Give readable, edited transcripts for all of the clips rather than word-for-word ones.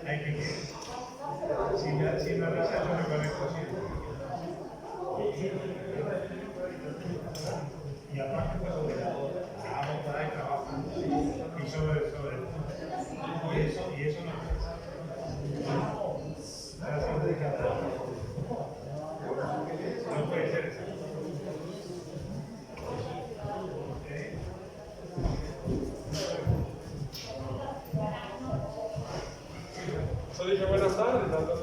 Hay que si me avisa yo me conecto siempre. Y aparte pues hago por ahí trabajo y sobre y eso no puede ser. Yo dije buenas tardes, tanto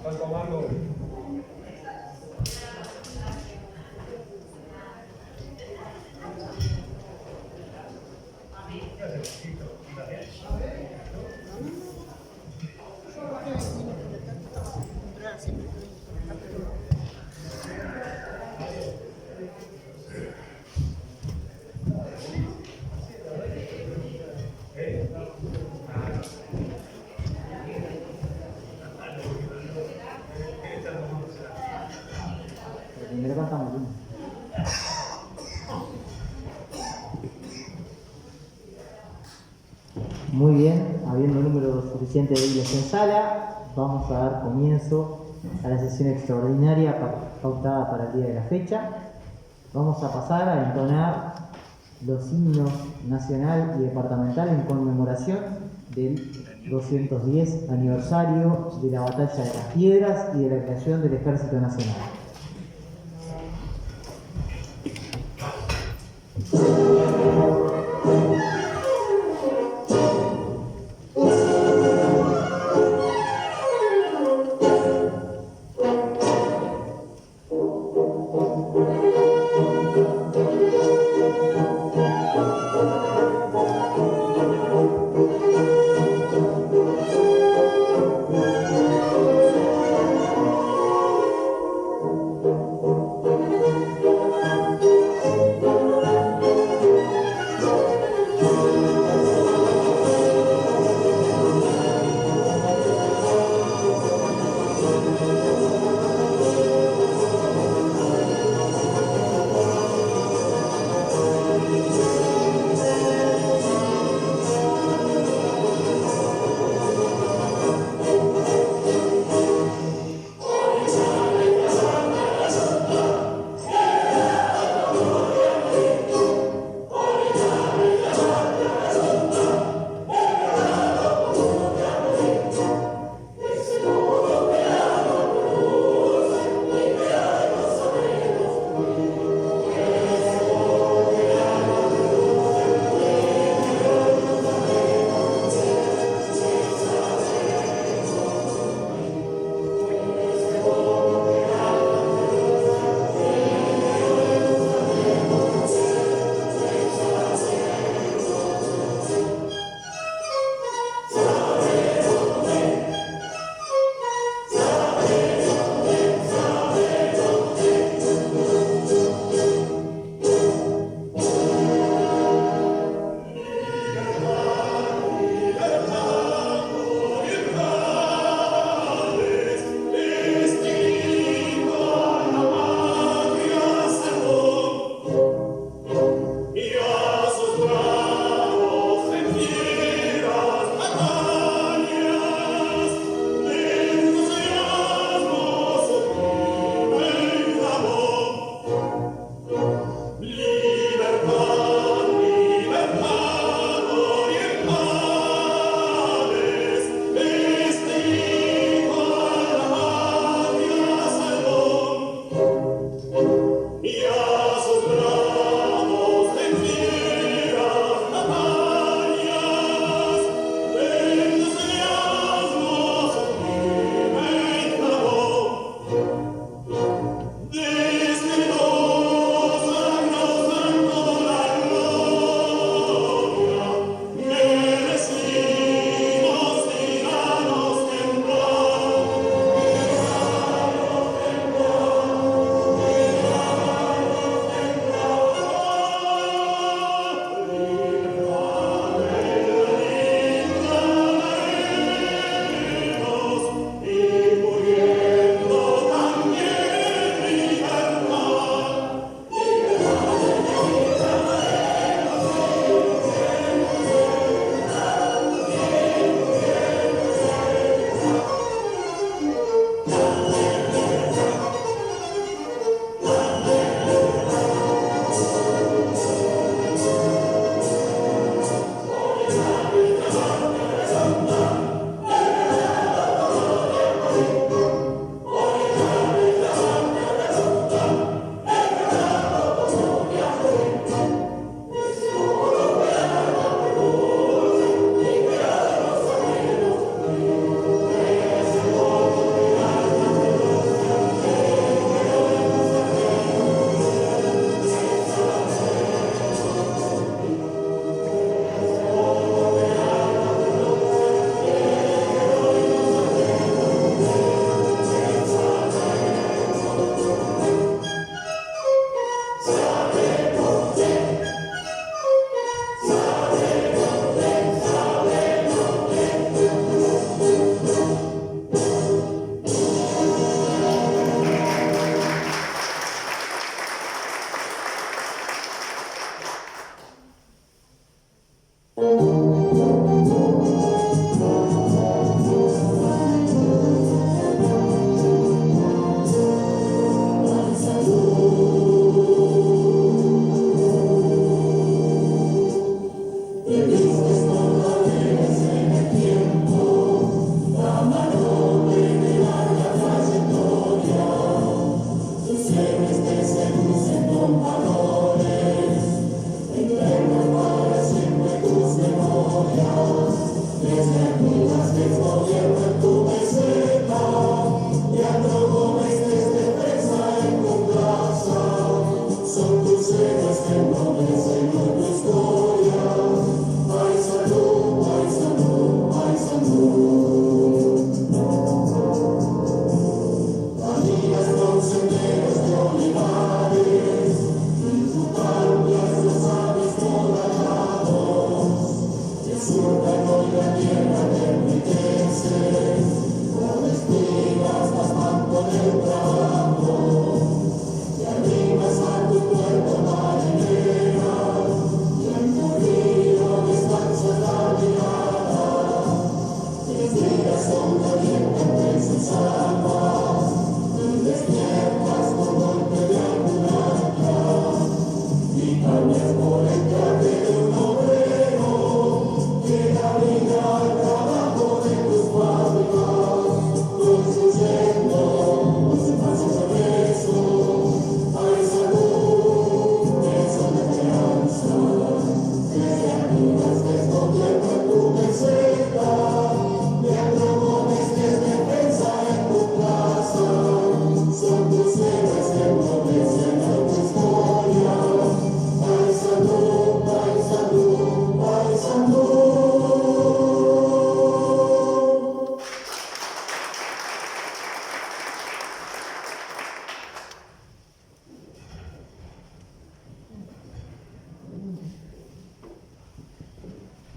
estás tomando. Primero cantamos uno. Muy bien, habiendo número suficiente de hilos en sala, vamos a dar comienzo a la sesión extraordinaria pautada para el día de la fecha. Vamos a pasar a entonar los himnos nacional y departamental en conmemoración del 210 aniversario de la Batalla de las Piedras y de la creación del Ejército Nacional.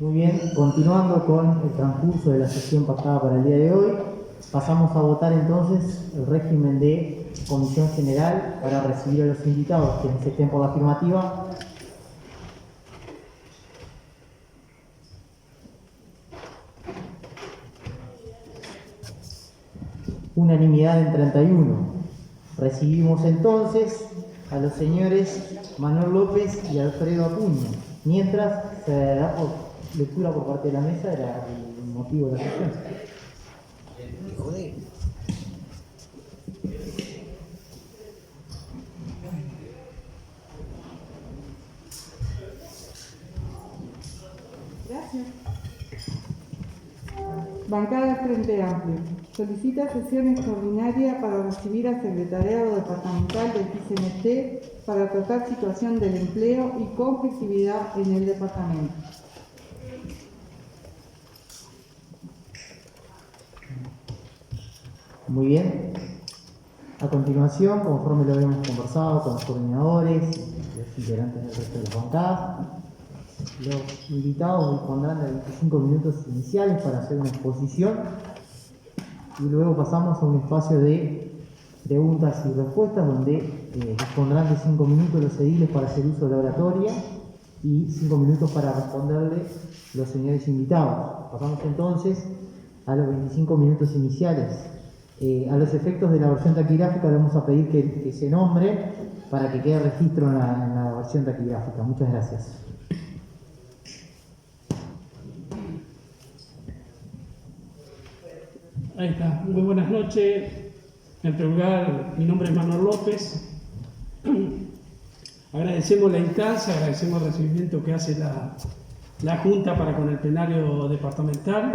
Muy bien, continuando con el transcurso de la sesión pactada para el día de hoy, pasamos a votar entonces el régimen de comisión general para recibir a los invitados quienes estén por la afirmativa. Unanimidad en 31. Recibimos entonces a los señores Manuel López y Alfredo Acuña. Mientras se da por lectura por parte de la mesa era el motivo de la sesión. Gracias. Bancada Frente Amplio. Solicita sesión extraordinaria para recibir al Secretariado Departamental del PICNT para tratar situación del empleo y conflictividad en el departamento. Muy bien. A continuación, conforme lo habíamos conversado con los coordinadores y los integrantes del resto de las bancadas, los invitados dispondrán de 25 minutos iniciales para hacer una exposición y luego pasamos a un espacio de preguntas y respuestas donde dispondrán de 5 minutos los ediles para hacer uso de la oratoria y 5 minutos para responderle los señores invitados. Pasamos entonces a los 25 minutos iniciales. A los efectos de la versión taquigráfica le vamos a pedir que se nombre para que quede registro en la versión taquigráfica. Muchas gracias. Ahí está. Muy buenas noches. En primer lugar, mi nombre es Manuel López. Agradecemos la instancia, agradecemos el recibimiento que hace la Junta para con el plenario departamental,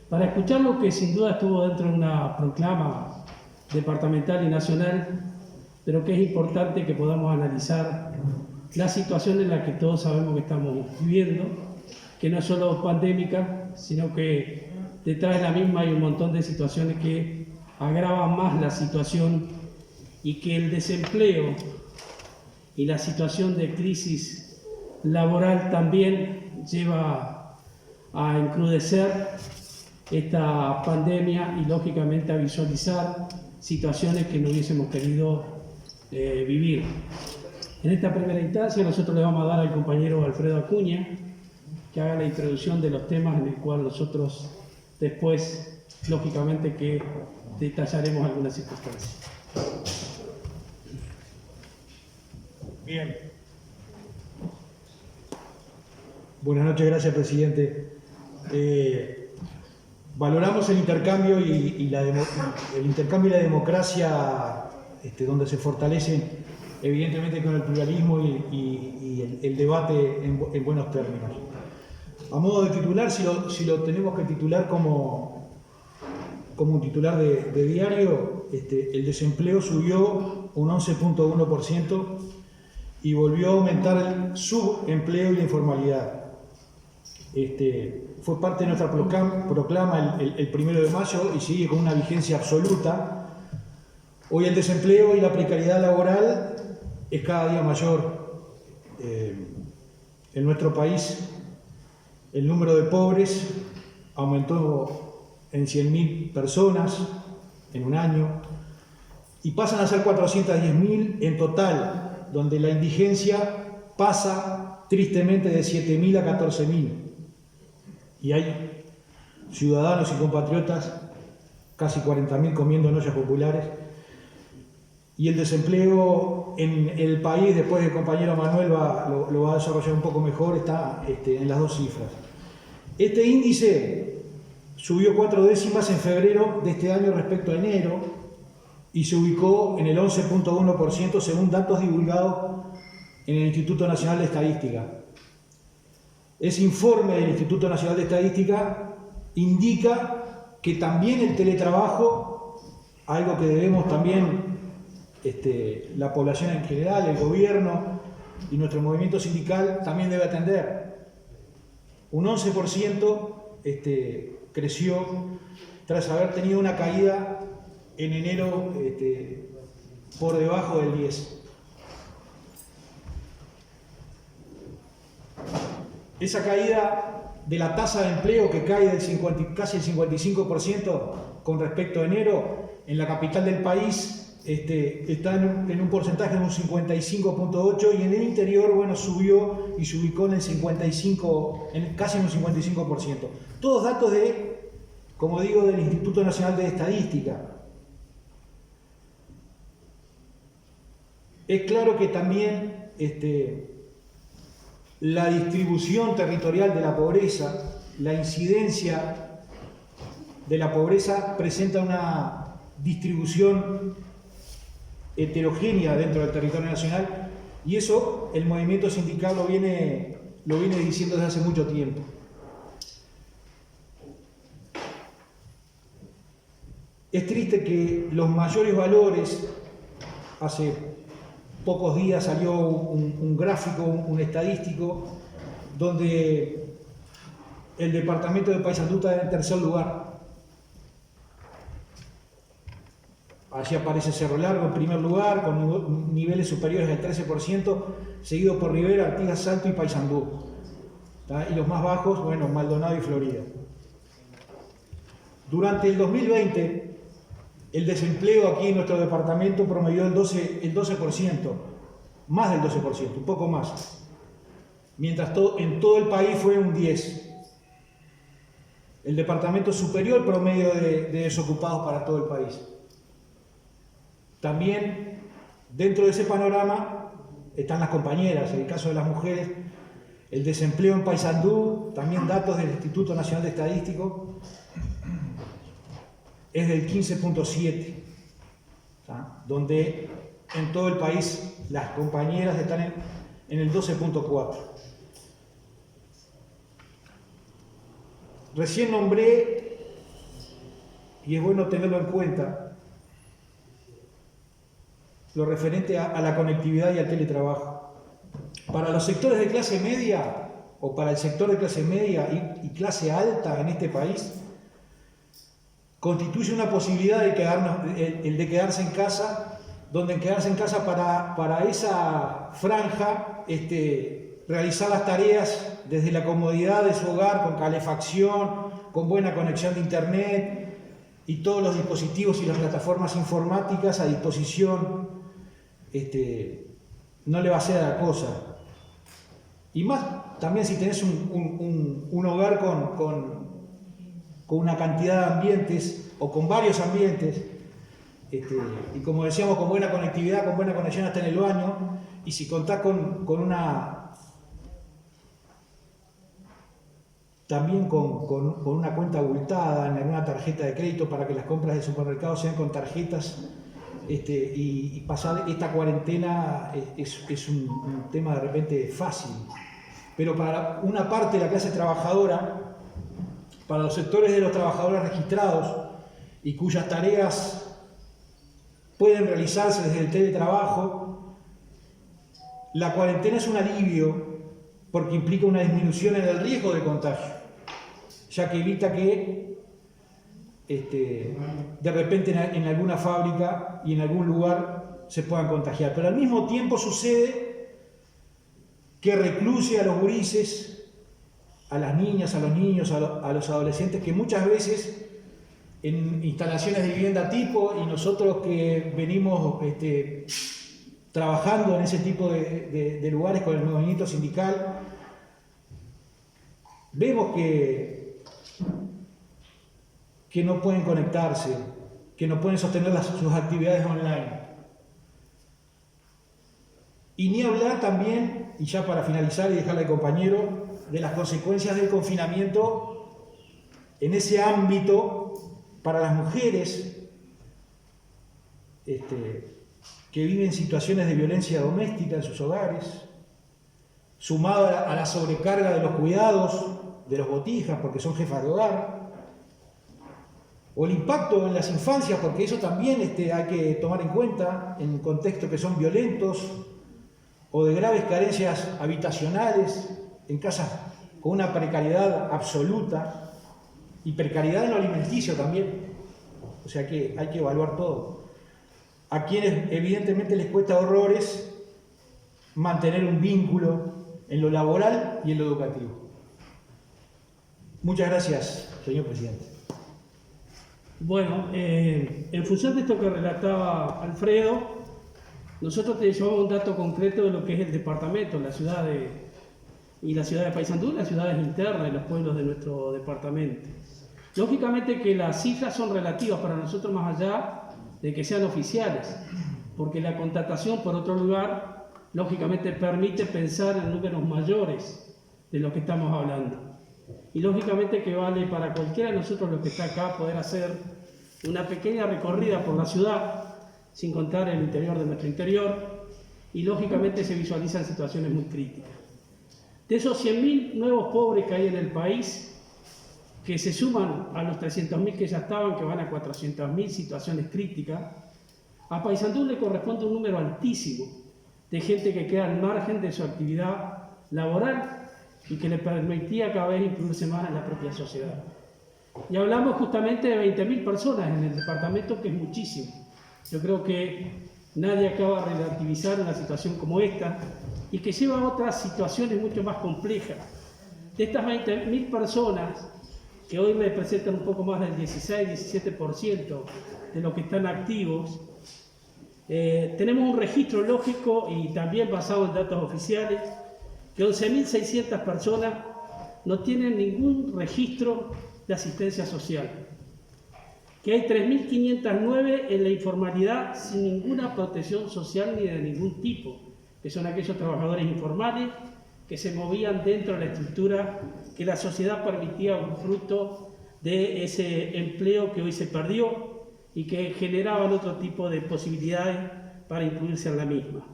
para escuchar lo que sin duda estuvo dentro de una proclama departamental y nacional, pero que es importante que podamos analizar la situación en la que todos sabemos que estamos viviendo, que no es solo pandémica, sino que detrás de la misma hay un montón de situaciones que agravan más la situación y que el desempleo y la situación de crisis laboral también lleva a encrudecer esta pandemia y lógicamente a visualizar situaciones que no hubiésemos querido vivir. En esta primera instancia nosotros le vamos a dar al compañero Alfredo Acuña que haga la introducción de los temas en el cual nosotros después, lógicamente, que detallaremos algunas circunstancias. Bien. Buenas noches, gracias, presidente. Valoramos el intercambio y la democracia, donde se fortalecen, evidentemente, con el pluralismo y el debate en buenos términos. A modo de titular, si lo tenemos que titular como un titular de diario, el desempleo subió un 11.1% y volvió a aumentar el subempleo y la informalidad. Fue parte de nuestra proclama el 1 de mayo y sigue con una vigencia absoluta. Hoy el desempleo y la precariedad laboral es cada día mayor. En nuestro país el número de pobres aumentó en 100.000 personas en un año y pasan a ser 410.000 en total, donde la indigencia pasa tristemente de 7.000 a 14.000. Y hay ciudadanos y compatriotas, casi 40.000 comiendo en ollas populares. Y el desempleo en el país, después el compañero Manuel lo va a desarrollar un poco mejor, está en las dos cifras. Este índice subió 4 décimas en febrero de este año respecto a enero y se ubicó en el 11.1% según datos divulgados en el Instituto Nacional de Estadística. Ese informe del Instituto Nacional de Estadística indica que también el teletrabajo, algo que debemos también la población en general, el gobierno y nuestro movimiento sindical también debe atender. Un 11% creció tras haber tenido una caída en enero por debajo del 10%. Esa caída de la tasa de empleo que cae del casi el 55% con respecto a enero, en la capital del país está en un porcentaje de un 55.8% y en el interior, bueno, subió y se ubicó en el 55, casi en un 55%. Todos datos como digo, del Instituto Nacional de Estadística. Es claro que también la distribución territorial de la pobreza, la incidencia de la pobreza presenta una distribución heterogénea dentro del territorio nacional, y eso el movimiento sindical lo viene diciendo desde hace mucho tiempo. Es triste que los mayores valores, hace pocos días salió un gráfico, un estadístico, donde el departamento de Paysandú está en tercer lugar. Allí aparece Cerro Largo en primer lugar, con niveles superiores al 13%, seguido por Rivera, Artigas, Salto y Paysandú. Y los más bajos, bueno, Maldonado y Florida. Durante el 2020, el desempleo aquí en nuestro departamento promedió el 12%, más del 12%, un poco más. Mientras en todo el país fue un 10%. El departamento superior al promedio de desocupados para todo el país. También dentro de ese panorama están las compañeras, en el caso de las mujeres, el desempleo en Paysandú, también datos del Instituto Nacional de Estadística, es del 15.7%, donde en todo el país las compañeras están en el 12.4%. Recién nombré, y es bueno tenerlo en cuenta, lo referente a la conectividad y al teletrabajo. Para los sectores de clase media, o para el sector de clase media y clase alta en este país, constituye una posibilidad el de quedarse en casa, donde quedarse en casa para esa franja, realizar las tareas desde la comodidad de su hogar, con calefacción, con buena conexión de internet y todos los dispositivos y las plataformas informáticas a disposición. No le va a hacer a la cosa. Y más también si tenés un hogar con una cantidad de ambientes o con varios ambientes, y como decíamos, con buena conectividad, con buena conexión hasta en el baño, y si contás con una cuenta abultada en alguna tarjeta de crédito para que las compras del supermercado sean con tarjetas, y pasar esta cuarentena es un tema de repente fácil. Pero para una parte de la clase trabajadora, para los sectores de los trabajadores registrados y cuyas tareas pueden realizarse desde el teletrabajo, la cuarentena es un alivio porque implica una disminución en el riesgo de contagio, ya que evita que de repente en alguna fábrica y en algún lugar se puedan contagiar. Pero al mismo tiempo sucede que recluye a los gurises, a las niñas, a los niños, a los adolescentes, que muchas veces en instalaciones de vivienda tipo, y nosotros que venimos trabajando en ese tipo de lugares con el movimiento sindical, vemos que no pueden conectarse, que no pueden sostener sus actividades online. Y ni hablar también, y ya para finalizar y dejarle al compañero, de las consecuencias del confinamiento en ese ámbito para las mujeres que viven situaciones de violencia doméstica en sus hogares, sumado a la sobrecarga de los cuidados, de los botijas, porque son jefas de hogar, o el impacto en las infancias, porque eso también hay que tomar en cuenta en contextos que son violentos o de graves carencias habitacionales, en casas con una precariedad absoluta y precariedad en lo alimenticio también. O sea que hay que evaluar todo. A quienes evidentemente les cuesta horrores mantener un vínculo en lo laboral y en lo educativo. Muchas gracias, señor presidente. Bueno, en función de esto que relataba Alfredo, nosotros te llevamos un dato concreto de lo que es el departamento, la ciudad de Paysandú, las ciudades internas y los pueblos de nuestro departamento. Lógicamente que las cifras son relativas para nosotros más allá de que sean oficiales, porque la contratación por otro lugar, lógicamente permite pensar en números mayores de lo que estamos hablando. Y lógicamente que vale para cualquiera de nosotros los que está acá poder hacer una pequeña recorrida por la ciudad, sin contar el interior de nuestro interior, y lógicamente se visualizan situaciones muy críticas. De esos 100.000 nuevos pobres que hay en el país, que se suman a los 300.000 que ya estaban, que van a 400.000 situaciones críticas, a Paysandú le corresponde un número altísimo de gente que queda al margen de su actividad laboral y que le permitía cada vez incluirse más en la propia sociedad. Y hablamos justamente de 20.000 personas en el departamento, que es muchísimo. Yo creo que nadie acaba de relativizar una situación como esta y que lleva a otras situaciones mucho más complejas. De estas 20.000 personas, que hoy representan un poco más del 16-17% de los que están activos, tenemos un registro lógico y también basado en datos oficiales, que 11.600 personas no tienen ningún registro de asistencia social, que hay 3.509 en la informalidad sin ninguna protección social ni de ningún tipo, que son aquellos trabajadores informales que se movían dentro de la estructura que la sociedad permitía, un fruto de ese empleo que hoy se perdió y que generaban otro tipo de posibilidades para incluirse en la misma.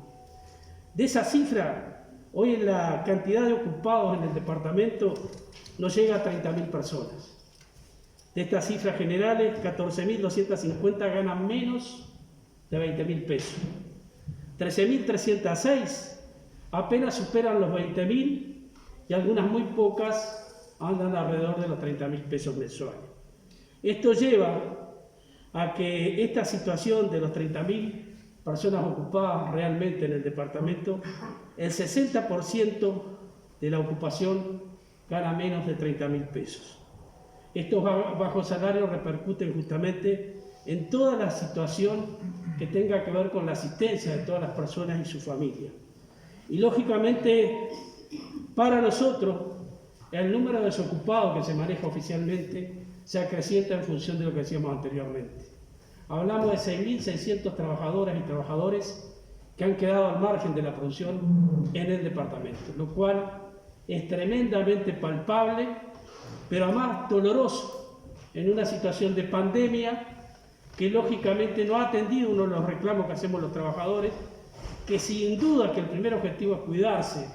De esa cifra, hoy en la cantidad de ocupados en el departamento no llega a 30.000 personas. De estas cifras generales, 14.250 ganan menos de 20.000 pesos. 13.306 apenas superan los 20.000 y algunas muy pocas andan alrededor de los 30.000 pesos mensuales. Esto lleva a que esta situación de los 30.000 personas ocupadas realmente en el departamento, el 60% de la ocupación gana menos de 30.000 pesos. Estos bajos salarios repercuten justamente en toda la situación que tenga que ver con la asistencia de todas las personas y su familia. Y lógicamente, para nosotros, el número de desocupados que se maneja oficialmente se acrecienta en función de lo que decíamos anteriormente. Hablamos de 6.600 trabajadoras y trabajadores que han quedado al margen de la producción en el departamento, lo cual es tremendamente palpable, pero además doloroso en una situación de pandemia que lógicamente no ha atendido uno de los reclamos que hacemos los trabajadores, que sin duda que el primer objetivo es cuidarse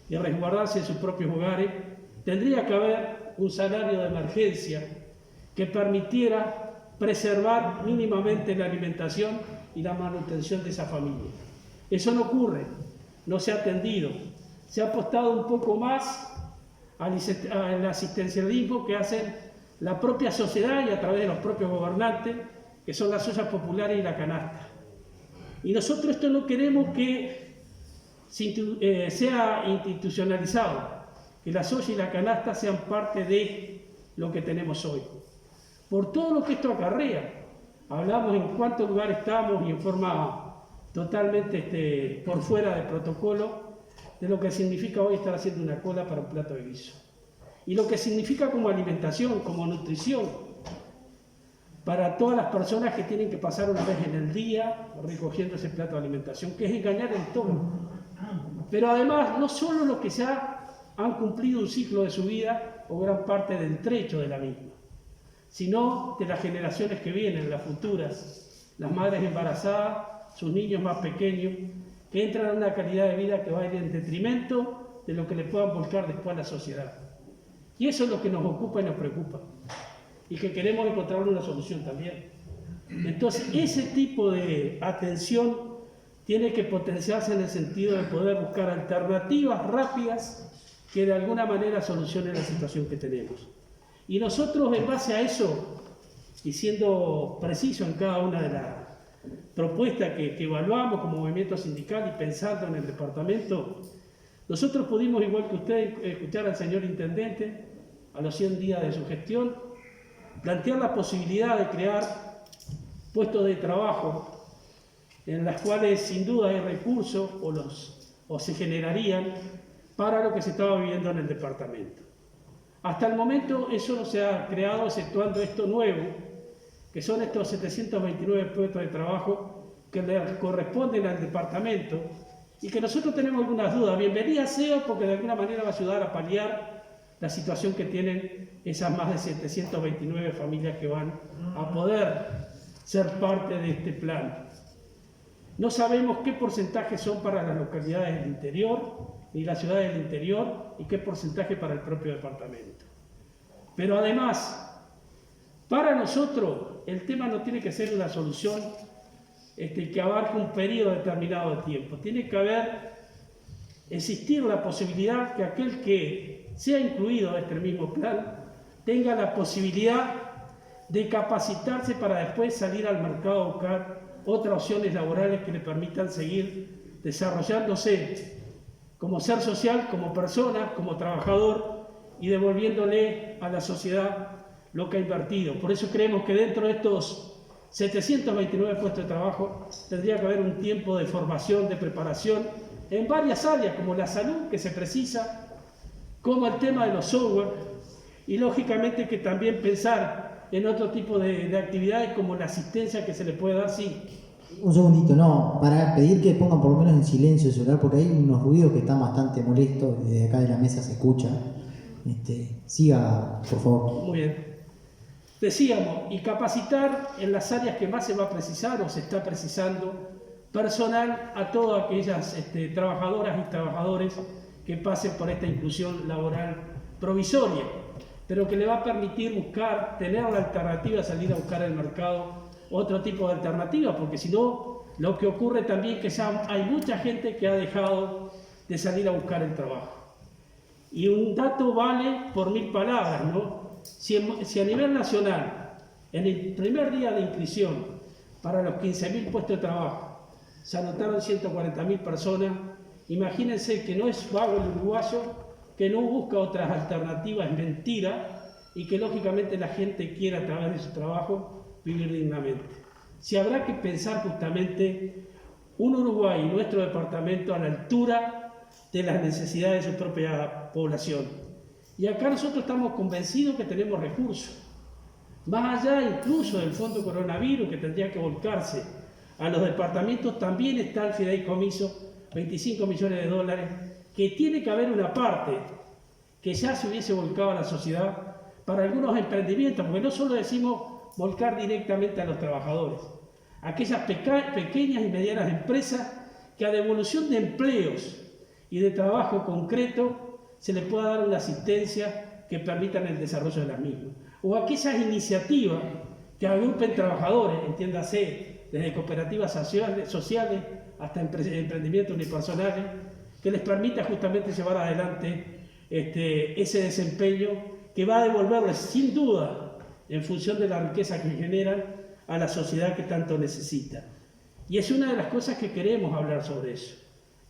y resguardarse en sus propios hogares, tendría que haber un salario de emergencia que permitiera preservar mínimamente la alimentación y la manutención de esa familia. Eso no ocurre, no se ha atendido. Se ha apostado un poco más al asistencialismo que hacen la propia sociedad y a través de los propios gobernantes, que son las ollas populares y la canasta. Y nosotros esto no queremos que sea institucionalizado, que las ollas y la canasta sean parte de lo que tenemos hoy. Por todo lo que esto acarrea, hablamos en cuántos lugares estamos y en forma totalmente por fuera del protocolo, de lo que significa hoy estar haciendo una cola para un plato de guiso. Y lo que significa como alimentación, como nutrición, para todas las personas que tienen que pasar una vez en el día recogiendo ese plato de alimentación, que es engañar en todo. Pero además, no solo los que ya han cumplido un ciclo de su vida o gran parte del trecho de la misma, sino de las generaciones que vienen, las futuras, las madres embarazadas, sus niños más pequeños, que entran a una calidad de vida que va a ir en detrimento de lo que le puedan volcar después a la sociedad. Y eso es lo que nos ocupa y nos preocupa, y que queremos encontrar una solución también. Entonces, ese tipo de atención tiene que potenciarse en el sentido de poder buscar alternativas rápidas que de alguna manera solucionen la situación que tenemos. Y nosotros, en base a eso, y siendo preciso en cada una de las propuestas que evaluamos como movimiento sindical y pensando en el departamento, nosotros pudimos, igual que ustedes, escuchar al señor intendente a los 100 días de su gestión, plantear la posibilidad de crear puestos de trabajo en las cuales sin duda hay recursos o se generarían para lo que se estaba viviendo en el departamento. Hasta el momento eso no se ha creado, exceptuando esto nuevo, que son estos 729 puestos de trabajo que le corresponden al departamento y que nosotros tenemos algunas dudas. Bienvenida sea, porque de alguna manera va a ayudar a paliar la situación que tienen esas más de 729 familias que van a poder ser parte de este plan. No sabemos qué porcentaje son para las localidades del interior ni las ciudades del interior y qué porcentaje para el propio departamento. Pero además, para nosotros el tema no tiene que ser una solución que abarque un periodo determinado de tiempo. Tiene que existir la posibilidad que aquel que sea incluido en este mismo plan tenga la posibilidad de capacitarse para después salir al mercado a buscar otras opciones laborales que le permitan seguir desarrollándose como ser social, como persona, como trabajador y devolviéndole a la sociedad lo que ha invertido. Por eso creemos que dentro de estos 729 puestos de trabajo tendría que haber un tiempo de formación, de preparación en varias áreas, como la salud que se precisa, como el tema de los software y lógicamente que también pensar en otro tipo de actividades como la asistencia que se le puede dar, sí. Un segundito, no, para pedir que pongan por lo menos en silencio el celular porque hay unos ruidos que están bastante molestos y desde acá de la mesa se escucha. Siga, por favor. Muy bien. Decíamos, y capacitar en las áreas que más se va a precisar o se está precisando personal a todas aquellas trabajadoras y trabajadores que pasen por esta inclusión laboral provisoria, pero que le va a permitir tener la alternativa de salir a buscar en el mercado otro tipo de alternativa, porque si no, lo que ocurre también es que ya hay mucha gente que ha dejado de salir a buscar el trabajo. Y un dato vale por 1000 palabras, ¿no? Si a nivel nacional, en el primer día de inscripción para los 15.000 puestos de trabajo, se anotaron 140.000 personas, imagínense que no es vago el uruguayo, que no busca otras alternativas, es mentira, y que lógicamente la gente quiere a través de su trabajo vivir dignamente. Si habrá que pensar justamente un Uruguay, nuestro departamento, a la altura de las necesidades de su propia población. Y acá nosotros estamos convencidos que tenemos recursos. Más allá incluso del fondo coronavirus que tendría que volcarse a los departamentos, también está el fideicomiso, 25 millones de dólares, que tiene que haber una parte que ya se hubiese volcado a la sociedad para algunos emprendimientos, porque no solo decimos volcar directamente a los trabajadores, aquellas pequeñas y medianas empresas que a devolución de empleos y de trabajo concreto se les pueda dar una asistencia que permitan el desarrollo de las mismas, o aquellas iniciativas que agrupen trabajadores, entiéndase, desde cooperativas sociales hasta emprendimientos unipersonales, que les permita justamente llevar adelante ese desempeño que va a devolverles sin duda en función de la riqueza que generan a la sociedad que tanto necesita. Y es una de las cosas que queremos hablar sobre eso.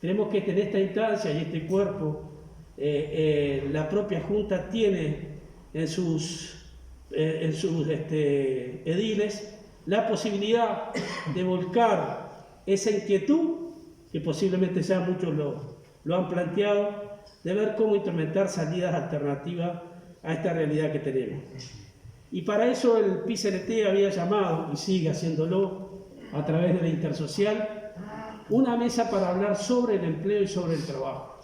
Tenemos que en esta instancia y este cuerpo, la propia Junta tiene en sus ediles la posibilidad de volcar esa inquietud, que posiblemente ya muchos lo han planteado, de ver cómo implementar salidas alternativas a esta realidad que tenemos. Y para eso el PICNT había llamado, y sigue haciéndolo a través de la Intersocial, una mesa para hablar sobre el empleo y sobre el trabajo.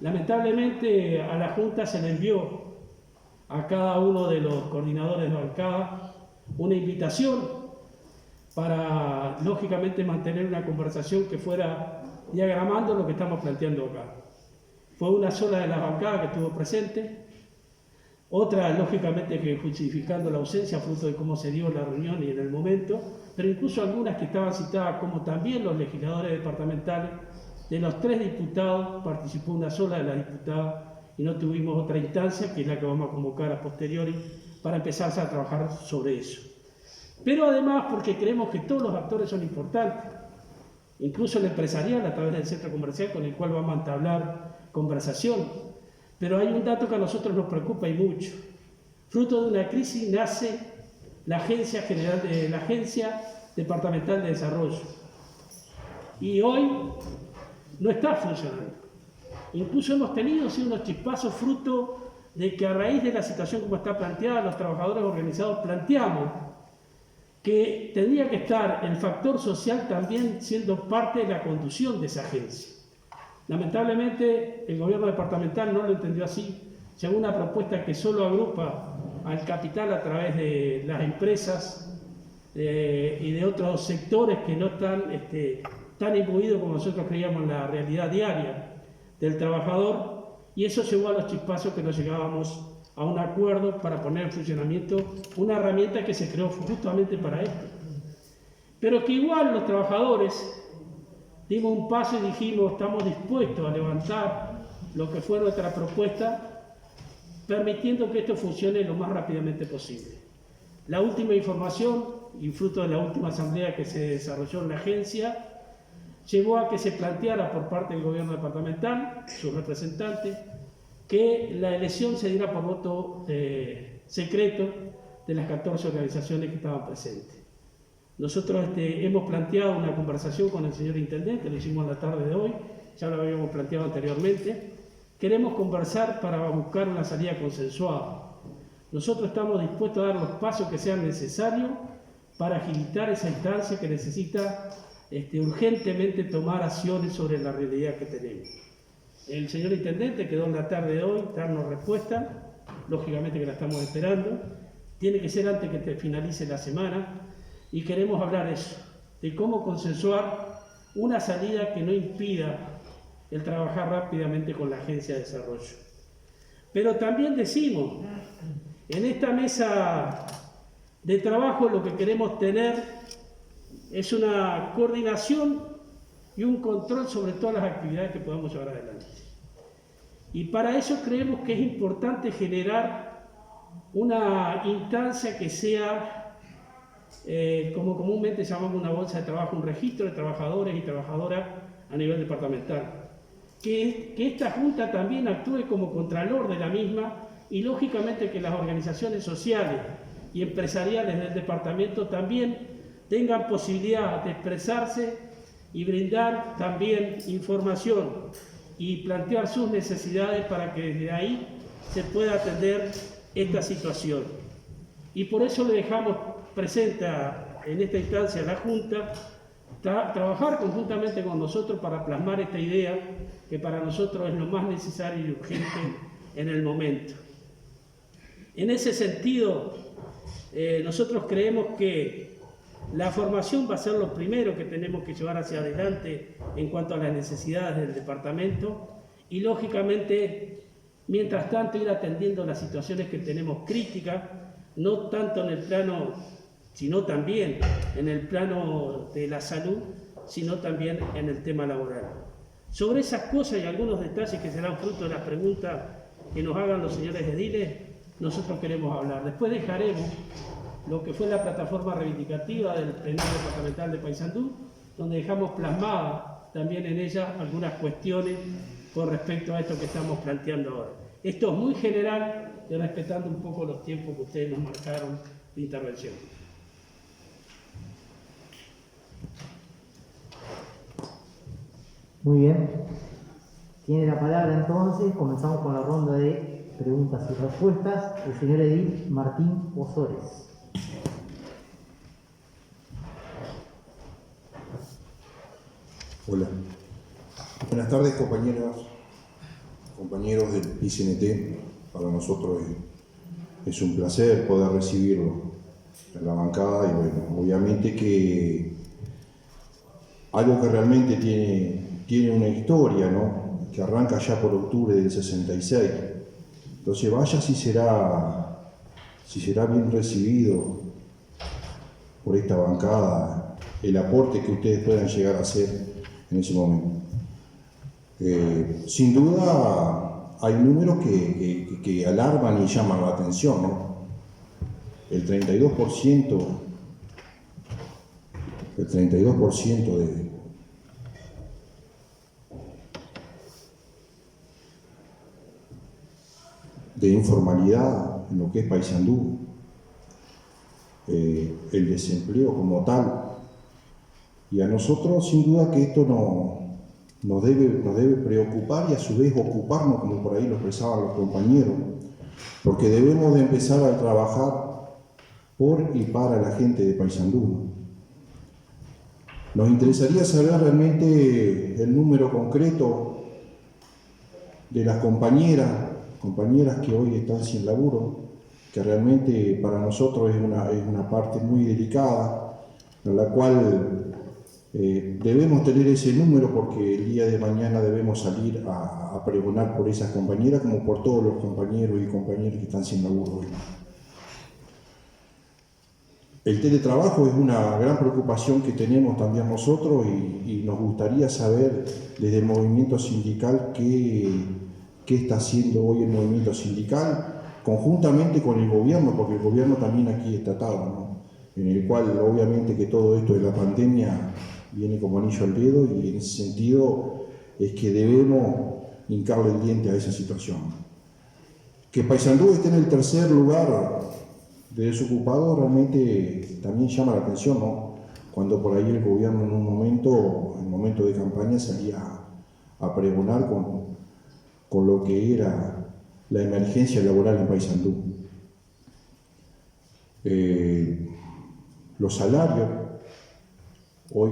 Lamentablemente a la Junta se le envió a cada uno de los coordinadores de bancada una invitación para, lógicamente, mantener una conversación que fuera diagramando lo que estamos planteando acá. Fue una sola de las bancadas que estuvo presente. Otra, lógicamente, que justificando la ausencia, fruto de cómo se dio la reunión y en el momento, pero incluso algunas que estaban citadas, como también los legisladores departamentales, de los 3 diputados, participó una sola de las diputadas y no tuvimos otra instancia, que es la que vamos a convocar a posteriori, para empezar a trabajar sobre eso. Pero además, porque creemos que todos los actores son importantes, incluso el empresarial a través del centro comercial con el cual vamos a entablar conversación, Pero hay un dato que a nosotros nos preocupa y mucho. Fruto de una crisis nace la Agencia Departamental de Desarrollo. Y hoy no está funcionando. Incluso hemos tenido unos chispazos fruto de que a raíz de la situación como está planteada, los trabajadores organizados planteamos que tendría que estar el factor social también siendo parte de la conducción de esa agencia. Lamentablemente el gobierno departamental no lo entendió así, llegó una propuesta que solo agrupa al capital a través de las empresas y de otros sectores que no están tan imbuidos como nosotros creíamos en la realidad diaria del trabajador, y eso llevó a los chispazos que nos llegábamos a un acuerdo para poner en funcionamiento una herramienta que se creó justamente para esto. Pero que igual los trabajadores dimos un paso y dijimos, estamos dispuestos a levantar lo que fue nuestra propuesta, permitiendo que esto funcione lo más rápidamente posible. La última información, y fruto de la última asamblea que se desarrolló en la agencia, llevó a que se planteara por parte del gobierno departamental, sus representantes, que la elección se diera por voto secreto de las 14 organizaciones que estaban presentes. Nosotros hemos planteado una conversación con el señor intendente, lo hicimos en la tarde de hoy, ya lo habíamos planteado anteriormente. Queremos conversar para buscar una salida consensuada. Nosotros estamos dispuestos a dar los pasos que sean necesarios para agilitar esa instancia que necesita urgentemente tomar acciones sobre la realidad que tenemos. El señor intendente quedó en la tarde de hoy darnos respuesta, lógicamente que la estamos esperando, tiene que ser antes que finalice la semana, y queremos hablar de cómo consensuar una salida que no impida el trabajar rápidamente con la Agencia de Desarrollo. Pero también decimos, en esta mesa de trabajo lo que queremos tener es una coordinación y un control sobre todas las actividades que podamos llevar adelante. Y para eso creemos que es importante generar una instancia que sea, como comúnmente llamamos una bolsa de trabajo, un registro de trabajadores y trabajadoras a nivel departamental. Que esta Junta también actúe como contralor de la misma, y lógicamente que las organizaciones sociales y empresariales del departamento también tengan posibilidad de expresarse y brindar también información y plantear sus necesidades para que desde ahí se pueda atender esta situación. Y por eso le dejamos presente en esta instancia a la Junta trabajar conjuntamente con nosotros para plasmar esta idea que para nosotros es lo más necesario y urgente en el momento. En ese sentido, nosotros creemos que la formación va a ser lo primero que tenemos que llevar hacia adelante en cuanto a las necesidades del departamento, y lógicamente, mientras tanto, ir atendiendo las situaciones que tenemos críticas, no tanto en el plano, sino también en el plano de la salud, sino también en el tema laboral. Sobre esas cosas y algunos detalles que serán fruto de las preguntas que nos hagan los señores ediles, nosotros queremos hablar. Después dejaremos lo que fue la plataforma reivindicativa del plenario departamental de Paysandú, donde dejamos plasmada también en ella algunas cuestiones con respecto a esto que estamos planteando ahora. Esto es muy general y respetando un poco los tiempos que ustedes nos marcaron de intervención. Muy bien. Tiene la palabra entonces, comenzamos con la ronda de preguntas y respuestas. El señor edil Martín Osores. Hola. Buenas tardes, compañeros del PCNT. Para nosotros es un placer poder recibirlo en la bancada, y bueno, obviamente que algo que realmente tiene una historia, ¿no? Que arranca ya por octubre del 66. Entonces vaya si será bien recibido por esta bancada el aporte que ustedes puedan llegar a hacer en ese momento. Sin duda hay números que alarman y llaman la atención, ¿no? El 32% de informalidad en lo que es Paysandú, el desempleo como tal. Y a nosotros sin duda que esto nos debe preocupar y a su vez ocuparnos, como por ahí lo expresaban los compañeros, porque debemos de empezar a trabajar por y para la gente de Paysandú. Nos interesaría saber realmente el número concreto de las compañeras que hoy están sin laburo, que realmente para nosotros es una parte muy delicada, en la cual debemos tener ese número porque el día de mañana debemos salir a pregonar por esas compañeras como por todos los compañeros y compañeras que están sin laburo hoy. El teletrabajo es una gran preocupación que tenemos también nosotros y nos gustaría saber desde el movimiento sindical qué está haciendo hoy el movimiento sindical conjuntamente con el gobierno, porque el gobierno también aquí está atado, ¿no? En el cual obviamente que todo esto de la pandemia viene como anillo al dedo y en ese sentido es que debemos hincarle el diente a esa situación. Que Paysandú esté en el tercer lugar de desocupado realmente también llama la atención, ¿no? Cuando por ahí el gobierno en un momento de campaña salía a pregonar con lo que era la emergencia laboral en Paysandú. Los salarios, hoy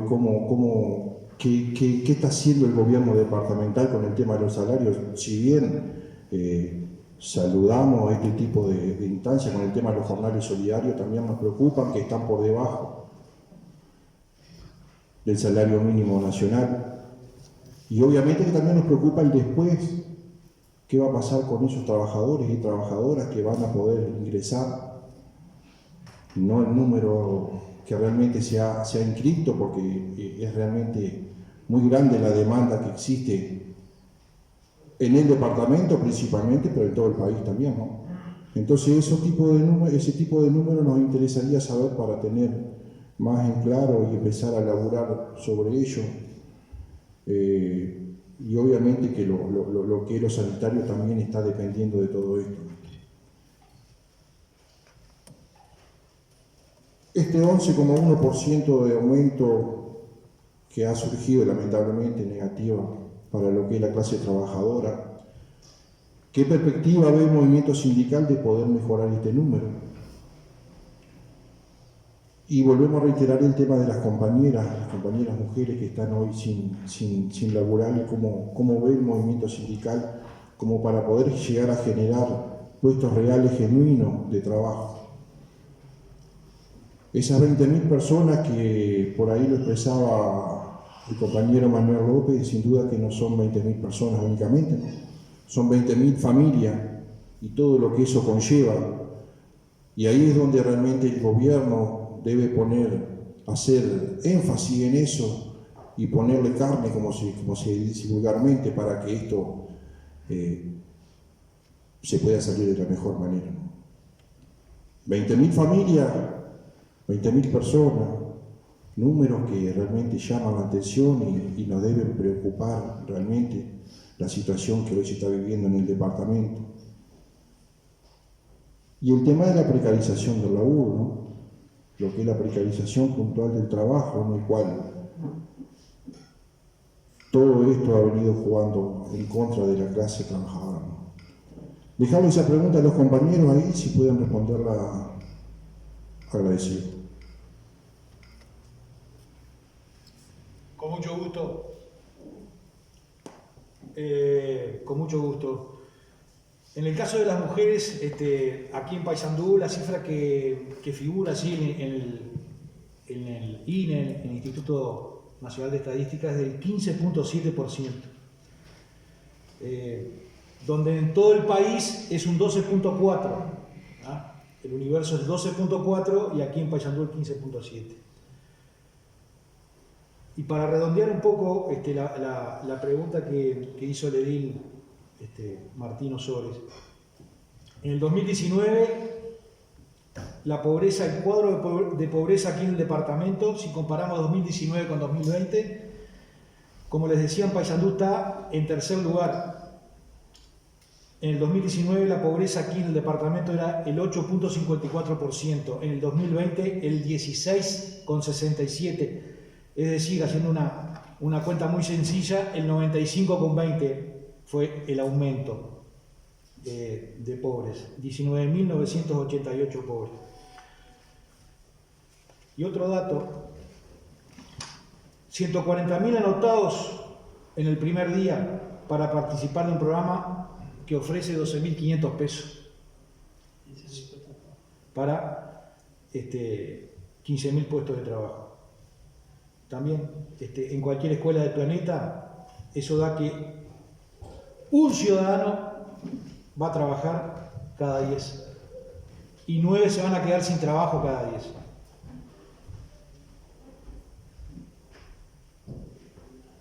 ¿qué está haciendo el gobierno departamental con el tema de los salarios? Si bien saludamos este tipo de instancias con el tema de los jornales solidarios, también nos preocupan que están por debajo del salario mínimo nacional. Y obviamente que también nos preocupa el después, qué va a pasar con esos trabajadores y trabajadoras que van a poder ingresar, no el número que realmente se ha inscrito, porque es realmente muy grande la demanda que existe en el departamento principalmente, pero en todo el país también, ¿no? Entonces ese tipo de números nos interesaría saber para tener más en claro y empezar a elaborar sobre ello. Y obviamente que lo que es lo sanitario también está dependiendo de todo esto. Este 11,1% de aumento que ha surgido lamentablemente negativa para lo que es la clase trabajadora, ¿qué perspectiva ve el movimiento sindical de poder mejorar este número? Y volvemos a reiterar el tema de las compañeras mujeres que están hoy sin laburar y cómo ve el movimiento sindical como para poder llegar a generar puestos reales genuinos de trabajo. Esas 20.000 personas que por ahí lo expresaba el compañero Manuel López, sin duda que no son 20.000 personas únicamente, ¿no? Son 20.000 familias y todo lo que eso conlleva. Y ahí es donde realmente el gobierno debe hacer énfasis en eso y ponerle carne, como se dice vulgarmente, para que esto se pueda salir de la mejor manera, ¿no? 20.000 familias, 20.000 personas, números que realmente llaman la atención y nos deben preocupar realmente la situación que hoy se está viviendo en el departamento. Y el tema de la precarización del laburo, ¿no? Lo que es la precarización puntual del trabajo, en el cual todo esto ha venido jugando en contra de la clase trabajadora, ¿no? Dejamos esa pregunta a los compañeros ahí, si pueden responderla, agradecido. Con mucho gusto. Con mucho gusto. En el caso de las mujeres, aquí en Paysandú, la cifra que figura así en el INE, el Instituto Nacional de Estadística, es del 15.7%. Donde en todo el país es un 12.4%. ¿Ah? El universo es 12.4% y aquí en Paysandú el 15.7%. Y para redondear un poco la pregunta que hizo el edil Martín Osores, en el 2019 la pobreza, el cuadro de pobreza aquí en el departamento, si comparamos 2019 con 2020, como les decía, en Paysandú está en tercer lugar. En el 2019 la pobreza aquí en el departamento era el 8.54%, en el 2020 el 16.67%, es decir, haciendo una cuenta muy sencilla, el 95.20% fue el aumento de pobres, 19.988 pobres. Y otro dato, 140.000 anotados en el primer día para participar de un programa que ofrece 12.500 pesos para 15.000 puestos de trabajo. También en cualquier escuela del planeta, eso da que un ciudadano va a trabajar cada 10 y 9 se van a quedar sin trabajo cada 10.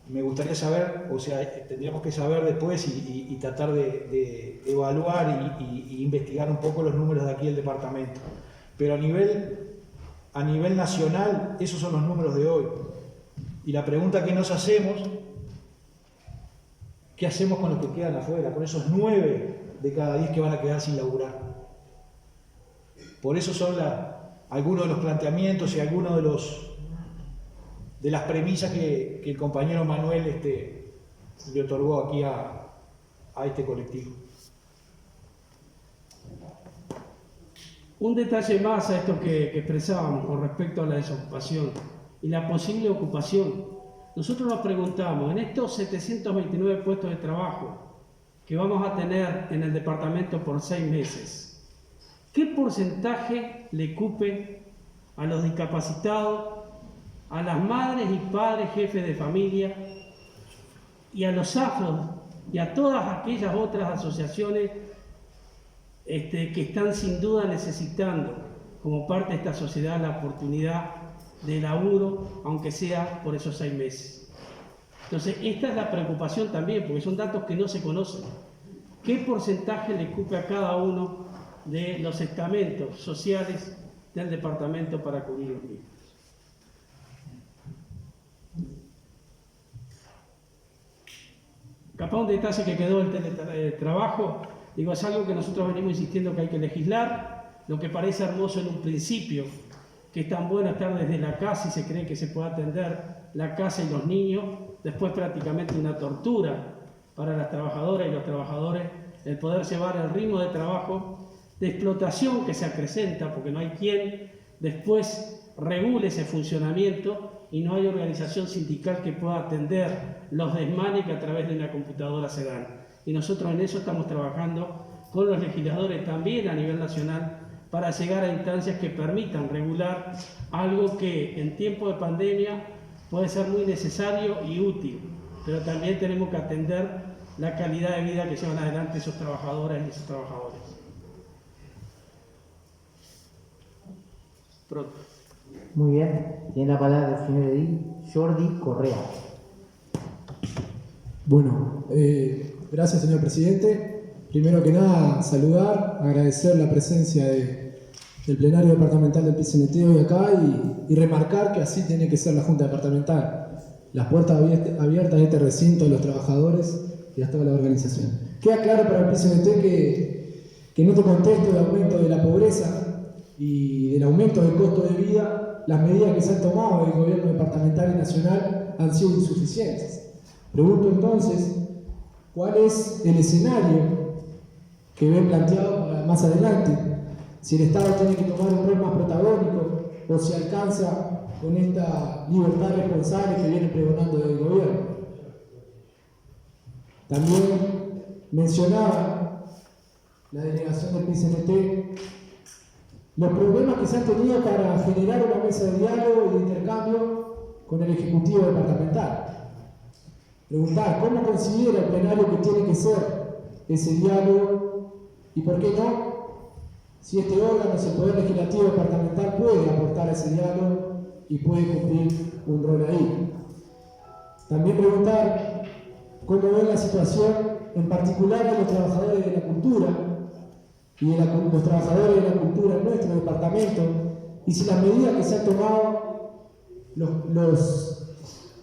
Me gustaría saber, o sea, tendríamos que saber después y tratar de evaluar y investigar un poco los números de aquí del departamento. Pero a nivel nacional, esos son los números de hoy. Y la pregunta que nos hacemos, ¿qué hacemos con los que quedan afuera? Con esos 9 de cada 10 que van a quedar sin laburar. Por eso son algunos de los planteamientos y algunos de las premisas que el compañero Manuel le otorgó aquí a este colectivo. Un detalle más a esto que expresábamos con respecto a la desocupación y la posible ocupación. Nosotros nos preguntamos, en estos 729 puestos de trabajo que vamos a tener en el departamento por 6 meses, ¿qué porcentaje le cupe a los discapacitados, a las madres y padres jefes de familia y a los afros y a todas aquellas otras asociaciones que están sin duda necesitando como parte de esta sociedad la oportunidad de laburo, aunque sea por esos 6 meses? Entonces esta es la preocupación también, porque son datos que no se conocen. ¿Qué porcentaje le cupe a cada uno de los estamentos sociales del departamento para cubrir los mismos? Capaz un detalle que quedó el teletrabajo, digo, es algo que nosotros venimos insistiendo que hay que legislar. Lo que parece hermoso en un principio, que es tan bueno estar desde la casa y se cree que se puede atender la casa y los niños, después prácticamente una tortura para las trabajadoras y los trabajadores el poder llevar el ritmo de trabajo, de explotación que se acrecenta, porque no hay quien después regule ese funcionamiento y no hay organización sindical que pueda atender los desmanes que a través de una computadora se dan. Y nosotros en eso estamos trabajando con los legisladores también a nivel nacional para llegar a instancias que permitan regular algo que en tiempo de pandemia puede ser muy necesario y útil, pero también tenemos que atender la calidad de vida que llevan adelante esos trabajadoras y esos trabajadores. Pronto. Muy bien, tiene la palabra el señor Edil Jordi Correa. Bueno, gracias señor presidente. Primero que nada, saludar, agradecer la presencia del plenario departamental del PCNT hoy acá y remarcar que así tiene que ser la Junta Departamental. Las puertas abiertas de este recinto a los trabajadores y a toda la organización. Queda claro para el PCNT que en este contexto de aumento de la pobreza y del aumento del costo de vida, las medidas que se han tomado del gobierno departamental y nacional han sido insuficientes. Pregunto entonces, ¿cuál es el escenario que ven planteado para más adelante? Si el Estado tiene que tomar un rol más protagónico o si alcanza con esta libertad responsable que viene pregonando del gobierno. También mencionaba la delegación del PCNT los problemas que se han tenido para generar una mesa de diálogo y de intercambio con el Ejecutivo Departamental. Preguntar cómo considera el plenario que tiene que ser ese diálogo y por qué no, si este órgano, si el Poder Legislativo Departamental puede aportar a ese diálogo y puede cumplir un rol ahí. También preguntar cómo ven la situación en particular de los trabajadores de la cultura y de los trabajadores de la cultura en nuestro departamento y si las medidas que se han tomado los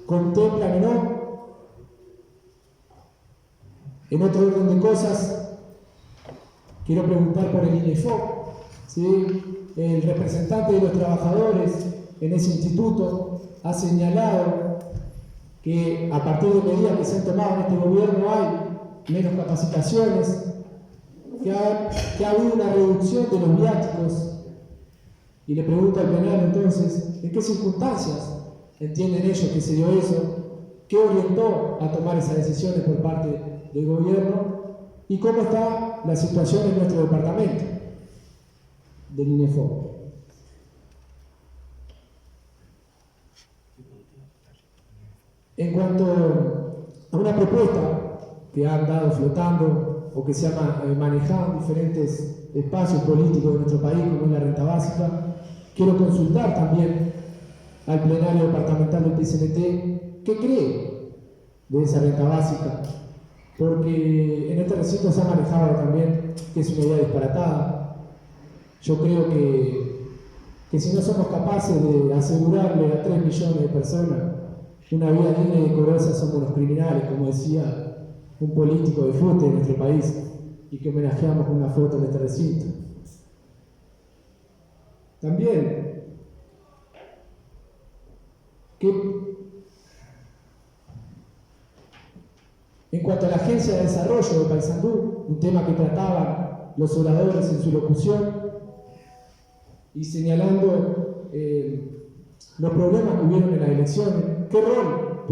contemplan o no. En otro orden de cosas, quiero preguntar por el INEFOP, ¿sí? El representante de los trabajadores en ese instituto ha señalado que a partir de medidas que se han tomado en este gobierno hay menos capacitaciones, que ha habido una reducción de los viáticos. Y le pregunto al plenario entonces, ¿en qué circunstancias entienden ellos que se dio eso? ¿Qué orientó a tomar esas decisiones por parte del gobierno? ¿Y cómo está la situación en nuestro departamento del INEFOP? En cuanto a una propuesta que ha andado flotando o que se ha manejado en diferentes espacios políticos de nuestro país, como es la renta básica, quiero consultar también al plenario departamental del PCNT qué cree de esa renta básica, porque en este recinto se ha manejado también que es una idea disparatada. Yo creo que si no somos capaces de asegurarle a 3 millones de personas una vida digna y decorosa, somos los criminales, como decía un político de fútbol de nuestro país, y que homenajeamos con una foto en este recinto. También, en cuanto a la Agencia de Desarrollo de Paysandú, un tema que trataban los oradores en su locución, y señalando los problemas que hubieron en las elecciones, ¿qué rol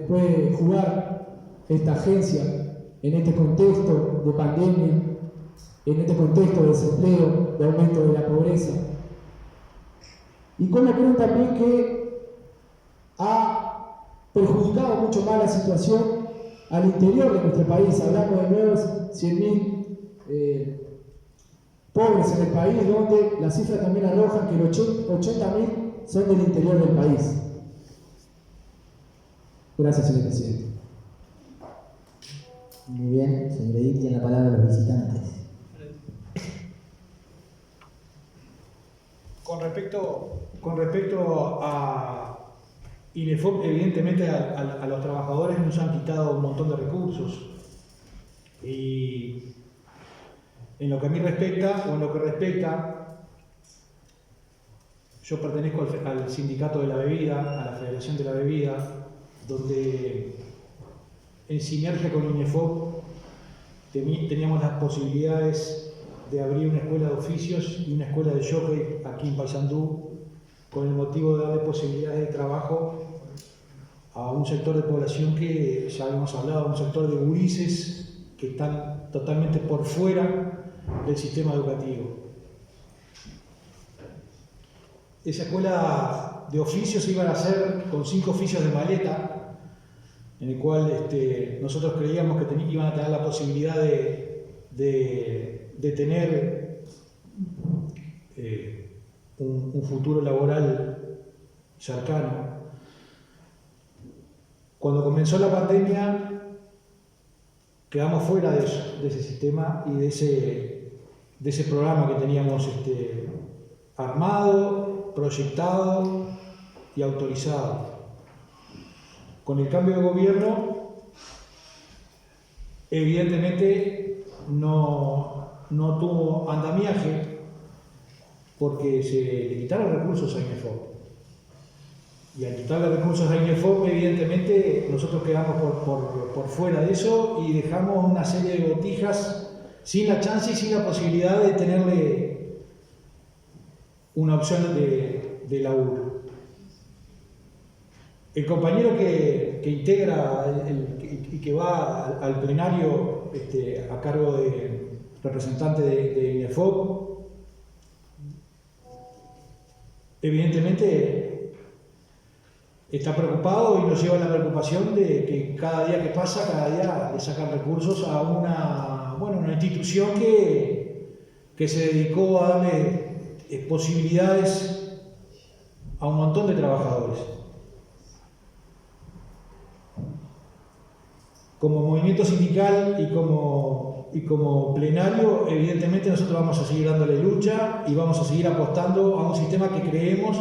puede jugar esta agencia en este contexto de pandemia, en este contexto de desempleo, de aumento de la pobreza? ¿Y cómo creen también que ha perjudicado mucho más la situación al interior de nuestro país? Hablamos de nuevos 100.000 pobres en el país, donde las cifras también arrojan que los 80.000 son del interior del país. Gracias, señor presidente. Muy bien, señor Edith, tiene la palabra los visitantes. Con respecto a INEFOP, evidentemente a los trabajadores nos han quitado un montón de recursos. Y en lo que a mí respecta, o en lo que respecta, yo pertenezco al sindicato de la bebida, a la Federación de la Bebida, donde en sinergia con INEFOP teníamos las posibilidades de abrir una escuela de oficios y una escuela de jockey aquí en Paysandú, con el motivo de darle posibilidades de trabajo a un sector de población que ya hemos hablado, un sector de gurises que están totalmente por fuera del sistema educativo. Esa escuela de oficios iba a ser con 5 oficios de maleta, en el cual nosotros creíamos que iban a tener la posibilidad de tener un futuro laboral cercano. Cuando comenzó la pandemia, quedamos fuera de ese sistema y de ese programa que teníamos armado, proyectado y autorizado. Con el cambio de gobierno, evidentemente no tuvo andamiaje porque se le quitaron recursos a INEFOP. Y al quitarle recursos a INEFOP, evidentemente nosotros quedamos por fuera de eso y dejamos una serie de botijas sin la chance y sin la posibilidad de tenerle una opción de laburo. El compañero que integra y que va al plenario a cargo de representante de INEFOP, evidentemente está preocupado y nos lleva la preocupación de que cada día que pasa, cada día le sacan recursos a una institución que se dedicó a darle posibilidades a un montón de trabajadores. Como movimiento sindical y como plenario, evidentemente nosotros vamos a seguir dándole lucha y vamos a seguir apostando a un sistema que creemos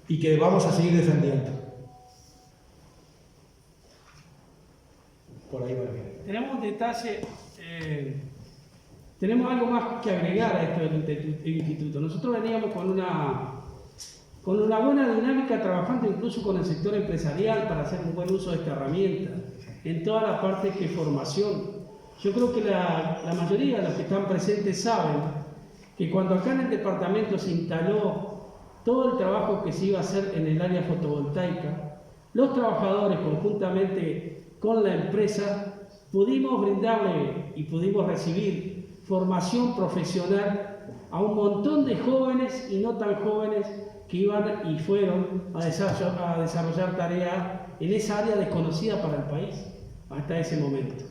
y que vamos a seguir defendiendo. Por ahí va bien. Tenemos un detalle tenemos algo más que agregar a esto del instituto. Nosotros veníamos con una buena dinámica, trabajando incluso con el sector empresarial para hacer un buen uso de esta herramienta, en toda la parte que es formación. Yo creo que la mayoría de los que están presentes saben que cuando acá en el departamento se instaló todo el trabajo que se iba a hacer en el área fotovoltaica, los trabajadores conjuntamente con la empresa pudimos brindarle y pudimos recibir formación profesional a un montón de jóvenes y no tan jóvenes que iban y fueron a desarrollar tareas en esa área desconocida para el país hasta ese momento.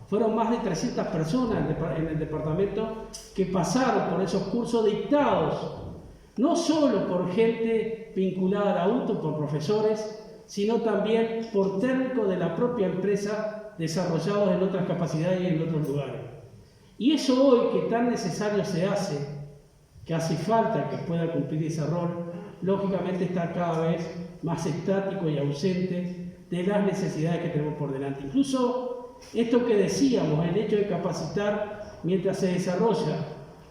Fueron más de 300 personas en el departamento que pasaron por esos cursos dictados, no solo por gente vinculada al auto, por profesores, sino también por técnicos de la propia empresa desarrollados en otras capacidades y en otros lugares. Y eso hoy que tan necesario se hace, que hace falta que pueda cumplir ese rol, lógicamente está cada vez más estático y ausente de las necesidades que tenemos por delante. Incluso esto que decíamos, el hecho de capacitar mientras se desarrolla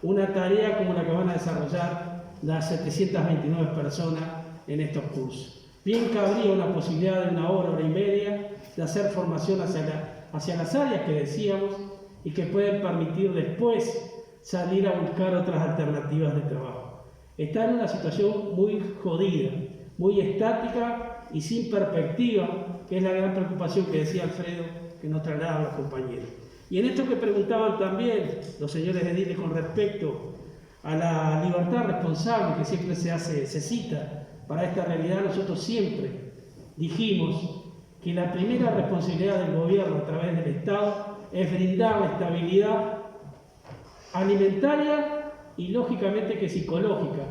una tarea como la que van a desarrollar las 729 personas en estos cursos. Bien cabría una posibilidad de 1 hora, 1 hora y media de hacer formación hacia las áreas que decíamos y que pueden permitir después salir a buscar otras alternativas de trabajo. Está en una situación muy jodida, muy estática y sin perspectiva, que es la gran preocupación que decía Alfredo, que nos trasladaban los compañeros. Y en esto que preguntaban también los señores ediles con respecto a la libertad responsable que siempre se cita para esta realidad, nosotros siempre dijimos que la primera responsabilidad del gobierno a través del Estado es brindar la estabilidad alimentaria y lógicamente que psicológica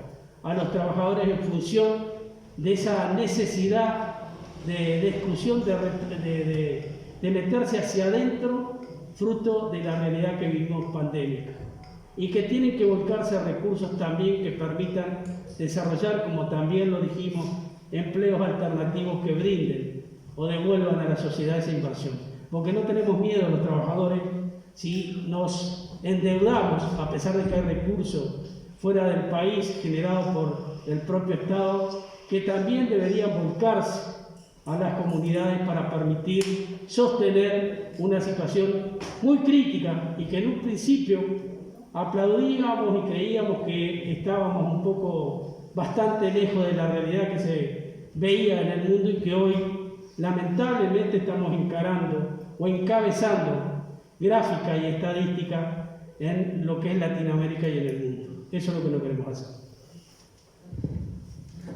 a los trabajadores en función de esa necesidad de exclusión, de meterse hacia adentro, fruto de la realidad que vivimos pandémica, y que tienen que volcarse a recursos también que permitan desarrollar, como también lo dijimos, empleos alternativos que brinden o devuelvan a la sociedad esa inversión. Porque no tenemos miedo a los trabajadores si nos endeudamos, a pesar de que hay recursos fuera del país generados por el propio Estado, que también deberían volcarse a las comunidades para permitir sostener una situación muy crítica y que en un principio aplaudíamos y creíamos que estábamos un poco bastante lejos de la realidad que se veía en el mundo y que hoy lamentablemente estamos encarando o encabezando gráfica y estadística en lo que es Latinoamérica y en el mundo. Eso es lo que no queremos hacer.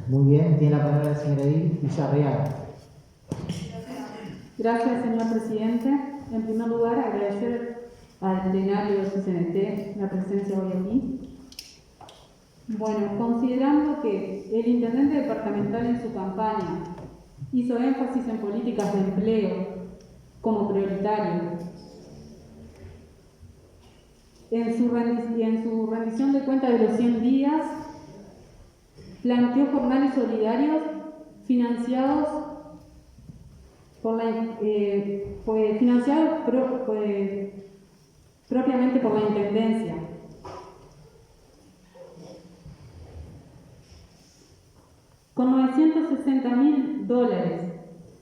Muy bien, tiene la palabra el señor Edil Villarreal. Gracias, señor presidente. En primer lugar, agradecer al plenario del CCNT la presencia hoy aquí. Bueno, considerando que el intendente departamental en su campaña hizo énfasis en políticas de empleo como prioritario, en su rendición de cuentas de los 100 días, planteó jornales solidarios financiados propiamente por la Intendencia. Con $960.000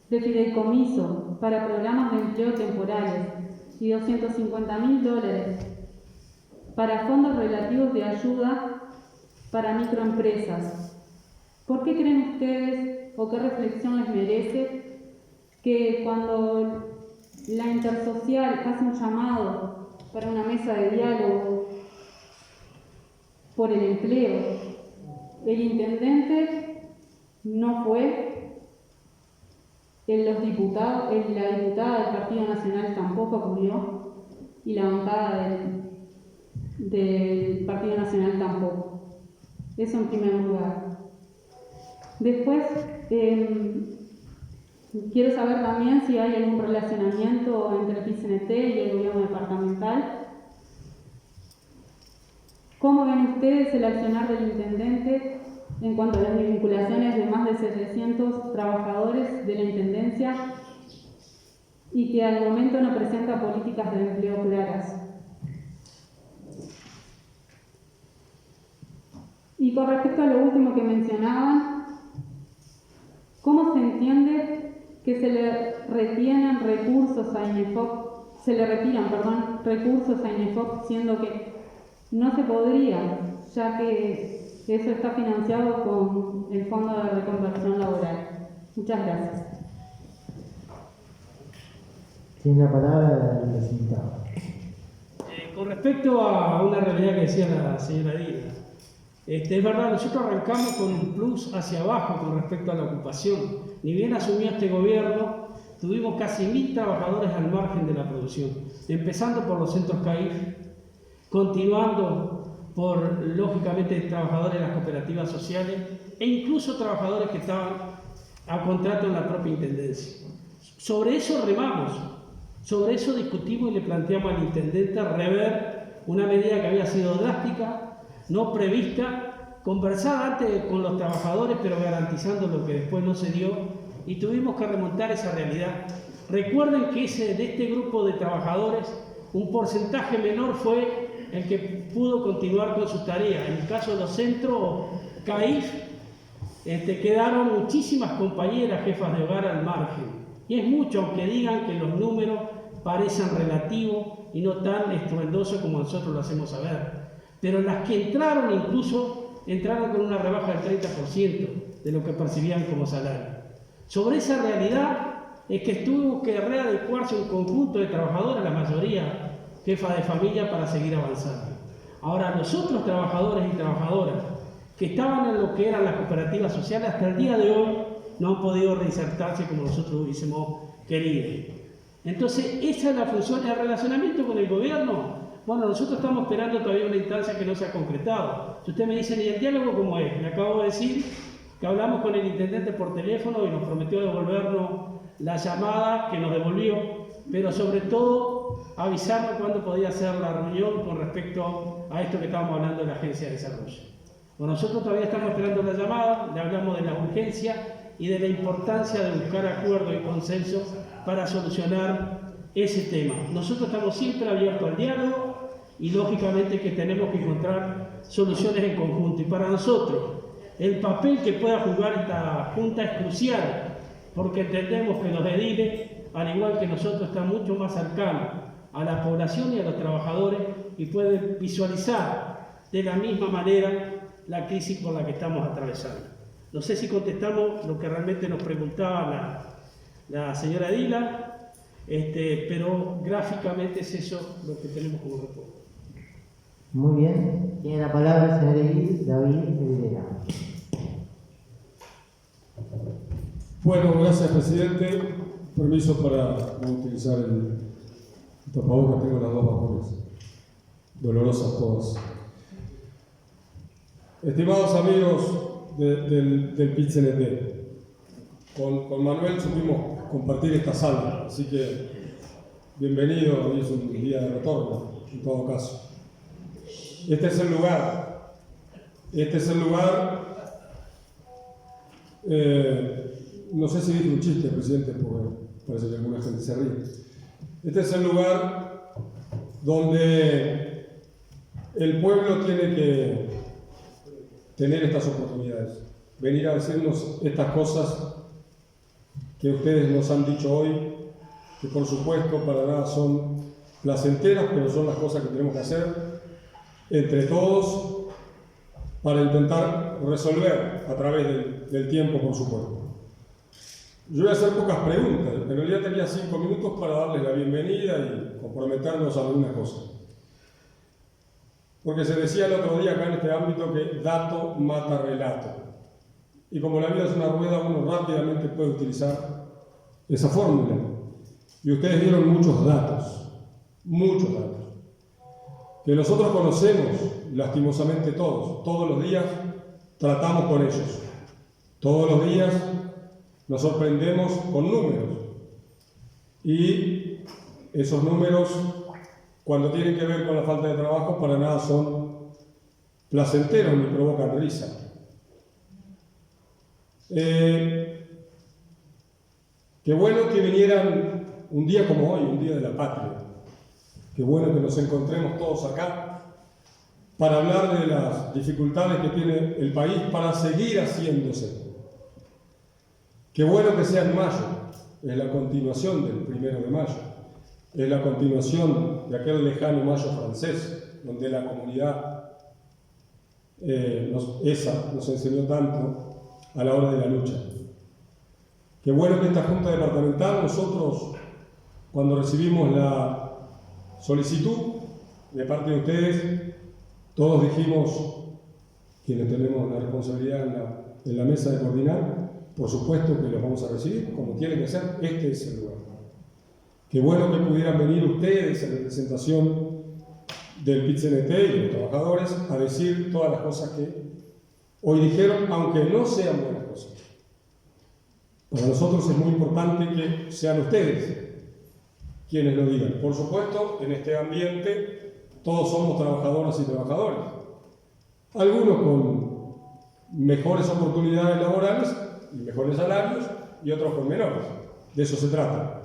de fideicomiso para programas de empleo temporales y $250.000 para fondos relativos de ayuda para microempresas. ¿Por qué creen ustedes o qué reflexión les merece que cuando la Intersocial hace un llamado para una mesa de diálogo por el empleo, el intendente no fue, la diputada del Partido Nacional tampoco acudió y la bancada del Partido Nacional tampoco? Eso en primer lugar. Después, quiero saber también si hay algún relacionamiento entre el PCNT y el gobierno departamental. ¿Cómo ven ustedes el accionar del intendente en cuanto a las vinculaciones de más de 700 trabajadores de la intendencia y que al momento no presenta políticas de empleo claras? con respecto a lo último que mencionaban, ¿cómo se entiende que se le retienen recursos a INEFOP, recursos a INEFOP, siendo que no se podría, ya que eso está financiado con el Fondo de Reconversión Laboral? Muchas gracias. Tiene la palabra el invitado. Con respecto a una realidad que decía la señora Dila, es verdad, nosotros arrancamos con un plus hacia abajo con respecto a la ocupación. Ni bien asumió este gobierno, tuvimos casi 1000 trabajadores al margen de la producción, empezando por los centros CAIF, continuando por, lógicamente, trabajadores de las cooperativas sociales e incluso trabajadores que estaban a contrato en la propia intendencia. Sobre eso remamos, sobre eso discutimos y le planteamos al intendente rever una medida que había sido drástica, no prevista, conversada antes con los trabajadores, pero garantizando lo que después no se dio, y tuvimos que remontar esa realidad. Recuerden que de este grupo de trabajadores, un porcentaje menor fue el que pudo continuar con sus tareas. En el caso de los centros CAIF, quedaron muchísimas compañeras jefas de hogar al margen. Y es mucho, aunque digan que los números parecen relativos y no tan estruendosos como nosotros lo hacemos saber. Pero las que entraron incluso entraron con una rebaja del 30% de lo que percibían como salario. Sobre esa realidad es que tuvo que readecuarse un conjunto de trabajadores, la mayoría jefas de familia, para seguir avanzando. Ahora, los otros trabajadores y trabajadoras que estaban en lo que eran las cooperativas sociales, hasta el día de hoy no han podido reinsertarse como nosotros hubiésemos querido. Entonces, esa es la función del relacionamiento con el gobierno. Bueno, nosotros estamos esperando todavía una instancia que no se ha concretado. Si usted me dice, ¿y el diálogo cómo es? Le acabo de decir que hablamos con el intendente por teléfono y nos prometió devolvernos la llamada que nos devolvió, pero sobre todo avisarnos cuándo podía ser la reunión con respecto a esto que estábamos hablando de la Agencia de Desarrollo. Bueno, nosotros todavía estamos esperando la llamada, le hablamos de la urgencia y de la importancia de buscar acuerdo y consenso para solucionar ese tema. Nosotros estamos siempre abiertos al diálogo y lógicamente que tenemos que encontrar soluciones en conjunto. Y para nosotros, el papel que pueda jugar esta Junta es crucial, porque entendemos que los ediles, al igual que nosotros, están mucho más cercanos a la población y a los trabajadores y pueden visualizar de la misma manera la crisis por la que estamos atravesando. No sé si contestamos lo que realmente nos preguntaba la señora Dila, pero gráficamente es eso lo que tenemos como reporte. Muy bien. Tiene la palabra el señor David Rivera. Bueno, gracias, presidente. Permiso para no utilizar el tapabocas, tengo las dos vacunas. Dolorosas todas. Estimados amigos del PIT-CNT, con Manuel supimos compartir esta sala, así que bienvenido, hoy es un día de retorno, en todo caso. Este es el lugar, no sé si dije un chiste, presidente, porque parece que alguna gente se ríe. Este es el lugar donde el pueblo tiene que tener estas oportunidades, venir a decirnos estas cosas que ustedes nos han dicho hoy, que por supuesto para nada son placenteras, pero son las cosas que tenemos que hacer entre todos para intentar resolver a través del tiempo, por supuesto. Yo voy a hacer pocas preguntas, en realidad tenía 5 minutos para darles la bienvenida y comprometernos a alguna cosa. Porque se decía el otro día acá en este ámbito que dato mata relato. Y como la vida es una rueda, uno rápidamente puede utilizar esa fórmula. Y ustedes dieron muchos datos, que nosotros conocemos lastimosamente todos los días tratamos con ellos, todos los días nos sorprendemos con números y esos números, cuando tienen que ver con la falta de trabajo, para nada son placenteros ni provocan risa. Qué bueno que vinieran un día como hoy, un día de la patria. Qué bueno que nos encontremos todos acá para hablar de las dificultades que tiene el país para seguir haciéndose. Qué bueno que sea en mayo, es la continuación del 1 de mayo, es la continuación de aquel lejano mayo francés, donde la comunidad nos enseñó tanto a la hora de la lucha. Qué bueno que esta Junta Departamental, nosotros, cuando recibimos la solicitud de parte de ustedes, todos dijimos, quienes tenemos la responsabilidad en la mesa de coordinar, por supuesto que los vamos a recibir, como tiene que ser, este es el lugar. Qué bueno que pudieran venir ustedes en representación del PIT-CNT y de los trabajadores a decir todas las cosas que hoy dijeron, aunque no sean buenas cosas. Para nosotros es muy importante que sean ustedes quienes lo digan. Por supuesto, en este ambiente todos somos trabajadoras y trabajadores. Algunos con mejores oportunidades laborales y mejores salarios y otros con menores. De eso se trata.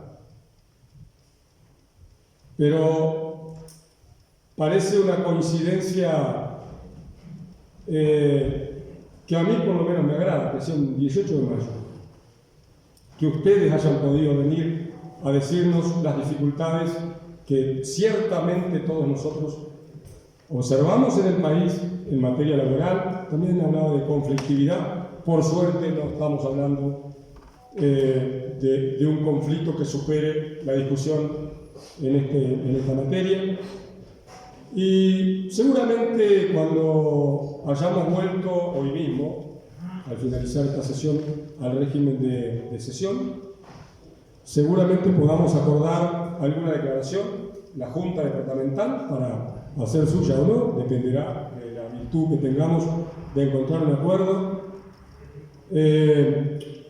Pero parece una coincidencia que a mí por lo menos me agrada, que sea un 18 de mayo. Que ustedes hayan podido venir a decirnos las dificultades que ciertamente todos nosotros observamos en el país en materia laboral. También hablaba de conflictividad. Por suerte no estamos hablando de un conflicto que supere la discusión en esta materia. Y seguramente cuando hayamos vuelto hoy mismo, al finalizar esta sesión, al régimen de sesión, seguramente podamos acordar alguna declaración, la Junta Departamental, para hacer suya o no, dependerá de la virtud que tengamos de encontrar un acuerdo,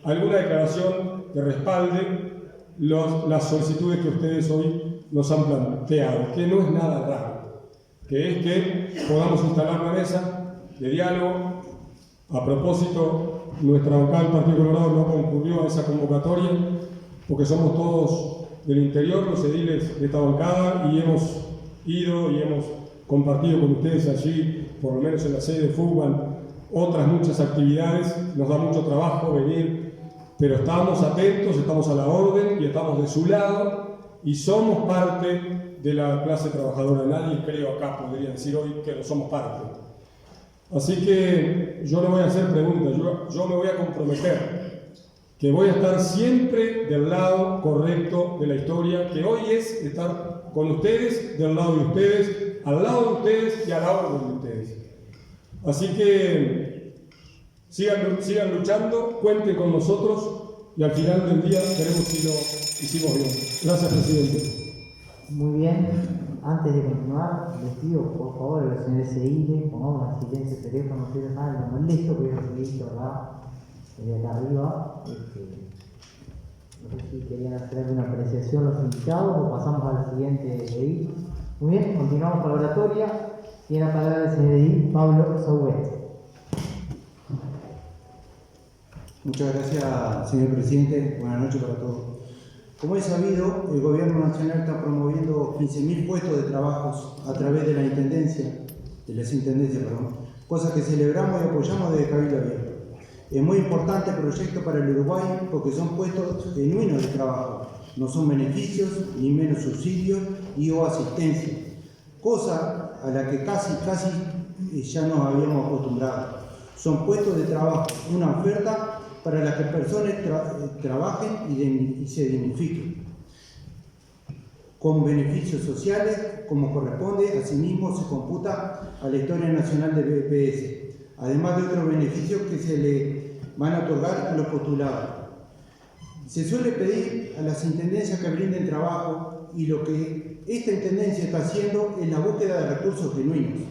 alguna declaración que respalde las solicitudes que ustedes hoy nos han planteado, que no es nada raro, que es que podamos instalar una mesa de diálogo. A propósito, nuestra vocal Partido Colorado no concurrió a esa convocatoria porque somos todos del interior, los ediles de esta bancada, y hemos ido y hemos compartido con ustedes allí, por lo menos en la sede de fútbol, otras muchas actividades. Nos da mucho trabajo venir, pero estamos atentos, estamos a la orden y estamos de su lado y somos parte de la clase trabajadora. Nadie, creo, acá podría decir hoy que no somos parte. Así que yo no voy a hacer preguntas, yo me voy a comprometer que voy a estar siempre del lado correcto de la historia, que hoy es estar con ustedes, del lado de ustedes, al lado de ustedes y a la orden de ustedes. Así que sigan luchando, cuenten con nosotros y al final del día veremos si lo hicimos bien. Gracias, presidente. Muy bien. Antes de continuar, les pido por favor a los señores ediles, pongamos en silencio el teléfono, no quiero nada, lo molesto que yo recibí, ¿verdad? Desde acá arriba. No sé si querían hacer alguna apreciación los invitados o pasamos al siguiente edil. Muy bien, continuamos con la oratoria. Tiene la palabra el señor edil Pablo Sauguet. Muchas gracias, señor presidente. Buenas noches para todos. Como es sabido, el Gobierno Nacional está promoviendo 15.000 puestos de trabajo a través de las intendencias, cosa que celebramos y apoyamos desde Cabildo Abierto. Es muy importante el proyecto para el Uruguay porque son puestos genuinos de trabajo, no son beneficios ni menos subsidios y o asistencia, cosa a la que casi ya nos habíamos acostumbrado. Son puestos de trabajo, una oferta para las que personas trabajen y se dignifiquen, con beneficios sociales como corresponde. Asimismo se computa a la historia nacional de BPS, además de otros beneficios que se le van a otorgar a los postulados. Se suele pedir a las intendencias que brinden trabajo y lo que esta intendencia está haciendo es la búsqueda de recursos genuinos.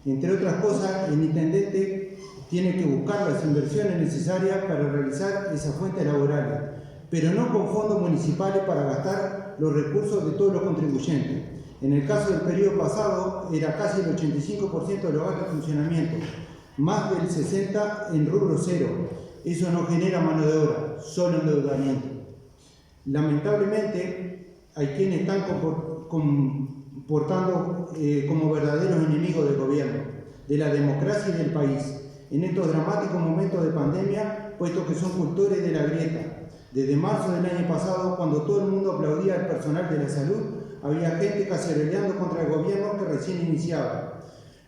Entre otras cosas, el intendente tiene que buscar las inversiones necesarias para realizar esas fuentes laborales, pero no con fondos municipales para gastar los recursos de todos los contribuyentes. En el caso del periodo pasado, era casi el 85% de los gastos de funcionamiento, más del 60% en rubro cero. Eso no genera mano de obra, solo endeudamiento. Lamentablemente, hay quienes están portando como verdaderos enemigos del gobierno, de la democracia y del país, en estos dramáticos momentos de pandemia, puesto que son cultores de la grieta. Desde marzo del año pasado, cuando todo el mundo aplaudía al personal de la salud, había gente cacerolaando contra el gobierno que recién iniciaba.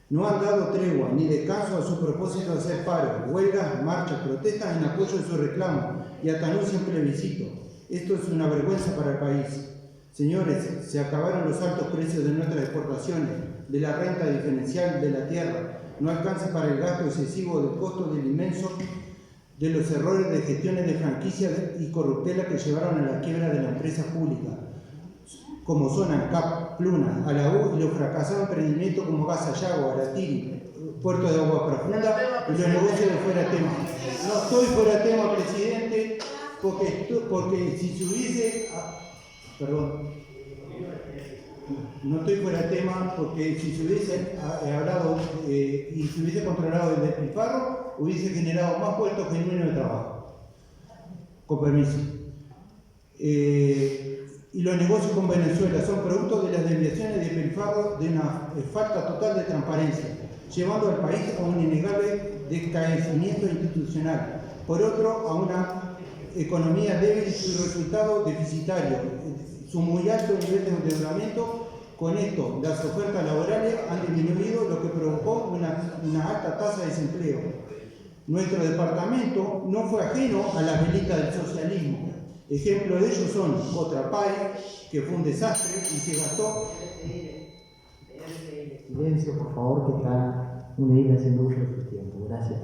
No han dado tregua ni descanso a su propósito de hacer paro, huelgas, marchas, protestas en apoyo de su reclamo y hasta anuncian plebiscito. Esto es una vergüenza para el país. Señores, se acabaron los altos precios de nuestras exportaciones, de la renta diferencial de la tierra. No alcanza para el gasto excesivo del costo del inmenso de los errores de gestiones de franquicias y corruptela que llevaron a la quiebra de la empresa pública, como son ANCAP, Pluna, Alaú y los fracasados emprendimientos como Gas Sayago, Aratiri, Puerto de Agua Profunda y los negocios de fuera de tema. No estoy fuera de tema, presidente, porque si se hubiese... No estoy fuera de tema porque si se hubiese hablado y se hubiese controlado el despilfarro, hubiese generado más puestos genuinos de trabajo. Con permiso. Y los negocios con Venezuela son producto de las desviaciones de despilfarro, de una falta total de transparencia, llevando al país a un innegable descaecimiento institucional. Por otro, a una economía débil y su resultado deficitario. Su muy alto nivel de endeudamiento. Con esto, las ofertas laborales han disminuido, lo que provocó una alta tasa de desempleo. Nuestro departamento no fue ajeno a las velitas del socialismo. Ejemplos de ellos son Cotrapay, que fue un desastre y se gastó... Silencio, por favor, que está un edil haciendo uso de su tiempo. Gracias.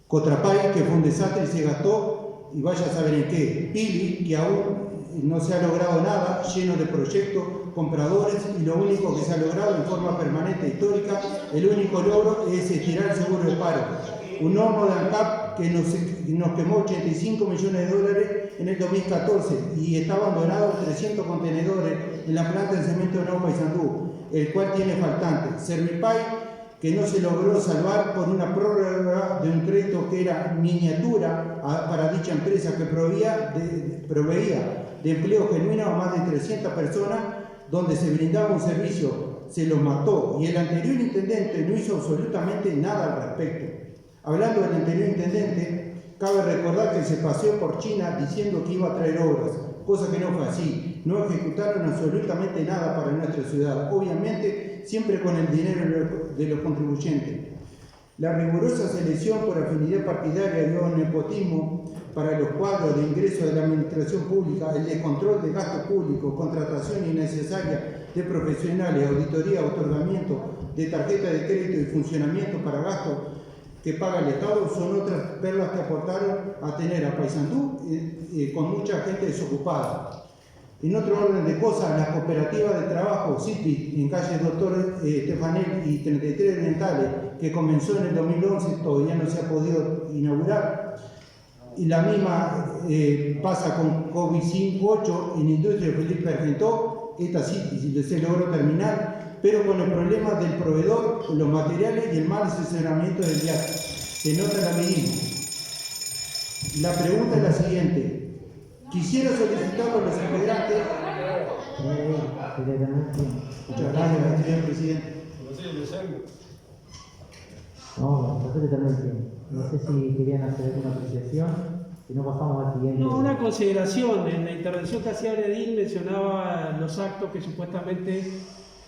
Cotrapay, que fue un desastre y se gastó, y vaya a saber en qué. Pili, que aún no se ha logrado nada, lleno de proyectos, compradores, y lo único que se ha logrado en forma permanente e histórica, el único logro es estirar el seguro de paro. Un horno de ANCAP que nos quemó 85 millones de dólares en el 2014 y está abandonado 300 contenedores en la planta de cemento de Nuevo Paysandú, el cual tiene faltantes. Servipay, que no se logró salvar por una prórroga de un crédito que era miniatura para dicha empresa que proveía de empleo genuino a más de 300 personas, donde se brindaba un servicio, se los mató y el anterior intendente no hizo absolutamente nada al respecto. Hablando del anterior intendente, cabe recordar que se paseó por China diciendo que iba a traer obras, cosa que no fue así. No ejecutaron absolutamente nada para nuestra ciudad, obviamente siempre con el dinero de los contribuyentes. La rigurosa selección por afinidad partidaria y o nepotismo para los cuadros de ingreso de la administración pública, el descontrol de gasto público, contratación innecesaria de profesionales, auditoría, otorgamiento de tarjeta de crédito y funcionamiento para gastos que paga el Estado son otras perlas que aportaron a tener a Paysandú con mucha gente desocupada. En otro orden de cosas, las cooperativas de trabajo CIPI en calle Doctor Estefanel y 33 Orientales, que comenzó en el 2011, todavía no se ha podido inaugurar. Y la misma pasa con COVID-58 en Industria Felipe Argentó, esta sí se logró terminar, pero con los problemas del proveedor, los materiales y el mal asesoramiento del viaje. Se nota el amiguismo. La pregunta es la siguiente. Quisiera solicitarlo a los integrantes. Muchas gracias, señor presidente. No sé si querían hacer alguna apreciación, si no pasamos al siguiente. No, una consideración. En la intervención que hacía Edil mencionaba los actos que supuestamente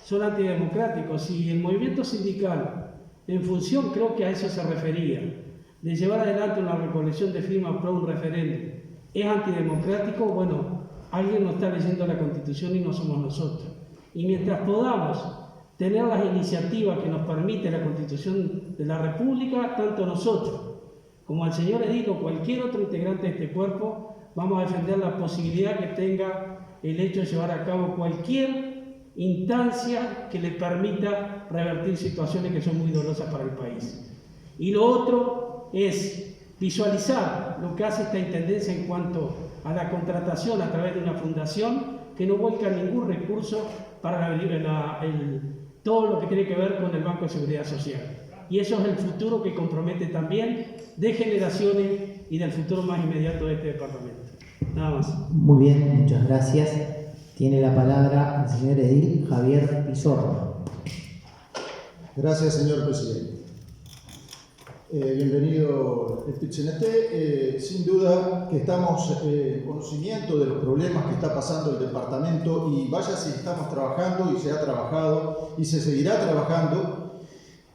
son antidemocráticos y el movimiento sindical, en función, creo que a eso se refería, de llevar adelante una recolección de firmas pro un referéndum, es antidemocrático. Bueno, alguien no está leyendo la Constitución y no somos nosotros. Y mientras podamos tener las iniciativas que nos permite la Constitución de la República, tanto nosotros como el señor Edil o cualquier otro integrante de este cuerpo, vamos a defender la posibilidad que tenga el hecho de llevar a cabo cualquier instancia que le permita revertir situaciones que son muy dolorosas para el país. Y lo otro es visualizar lo que hace esta intendencia en cuanto a la contratación a través de una fundación que no vuelca ningún recurso para todo lo que tiene que ver con el Banco de Seguridad Social. Y eso es el futuro que compromete también de generaciones y del futuro más inmediato de este departamento. Nada más. Muy bien, muchas gracias. Tiene la palabra el señor edil Javier Pizorno. Gracias, señor presidente. Bienvenido el PIT-CNT. Sin duda que estamos en conocimiento de los problemas que está pasando el departamento y vaya si estamos trabajando y se ha trabajado y se seguirá trabajando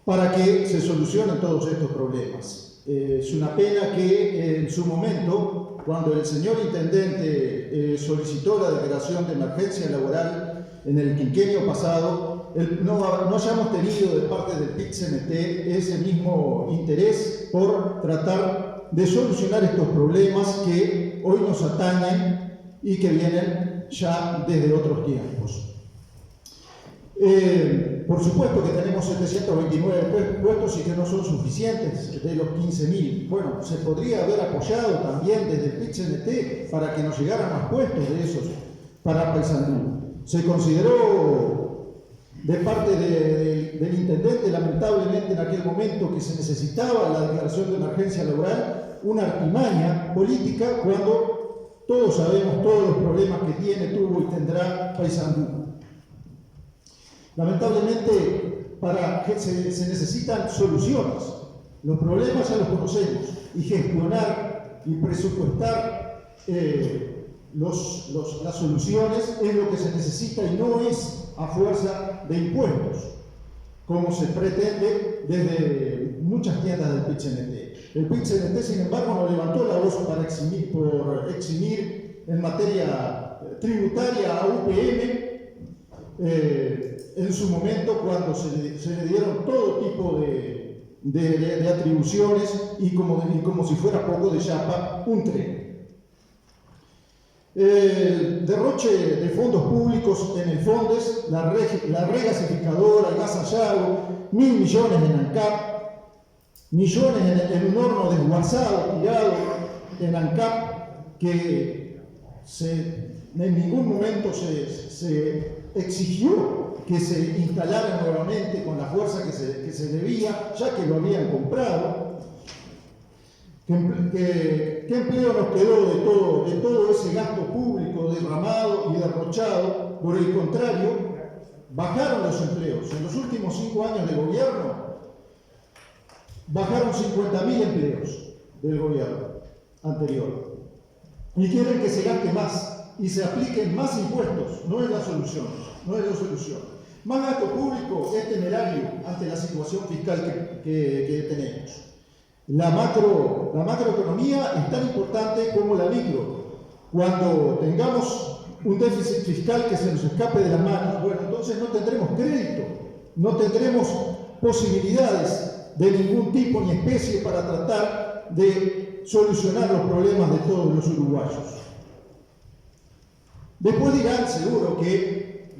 para que se solucionen todos estos problemas. Es una pena que en su momento, cuando el señor intendente solicitó la declaración de emergencia laboral en el quinquenio pasado, no hayamos tenido de parte del PIT-CNT ese mismo interés por tratar de solucionar estos problemas que hoy nos atañen y que vienen ya desde otros tiempos. Por supuesto que tenemos 729 puestos y que no son suficientes de los 15.000. Bueno, se podría haber apoyado también desde el PIT-CNT para que nos llegaran más puestos de esos para Paysandú. Se consideró de parte del intendente, lamentablemente en aquel momento, que se necesitaba la declaración de emergencia laboral, una artimaña política, cuando todos sabemos todos los problemas que tiene, tuvo y tendrá Paysandú. Lamentablemente, se necesitan soluciones. Los problemas ya los conocemos, y gestionar y presupuestar las soluciones es lo que se necesita y no es a fuerza de impuestos, como se pretende desde muchas tiendas del PIT-CNT. El PIT-CNT, sin embargo, no levantó la voz por eximir en materia tributaria a UPM en su momento, cuando se le dieron todo tipo de atribuciones y como si fuera poco de chapa, un tren. El derroche de fondos públicos en el FONDES, la regasificadora, el gas Sayago, 1.000 millones en ANCAP, millones en un horno desguazado, tirado en ANCAP, que en ningún momento se exigió que se instalara nuevamente con la fuerza que se debía, ya que lo habían comprado. ¿Qué empleo nos quedó de todo ese gasto público derramado y derrochado? Por el contrario, bajaron los empleos. En los últimos 5 años de gobierno, bajaron 50.000 empleos del gobierno anterior. Y quieren que se gaste más y se apliquen más impuestos. No es la solución, no es la solución. Más gasto público es temerario ante la situación fiscal que tenemos. La macroeconomía es tan importante como la micro. Cuando tengamos un déficit fiscal que se nos escape de las manos, bueno, entonces no tendremos crédito, no tendremos posibilidades de ningún tipo ni especie para tratar de solucionar los problemas de todos los uruguayos. Después dirán, seguro, que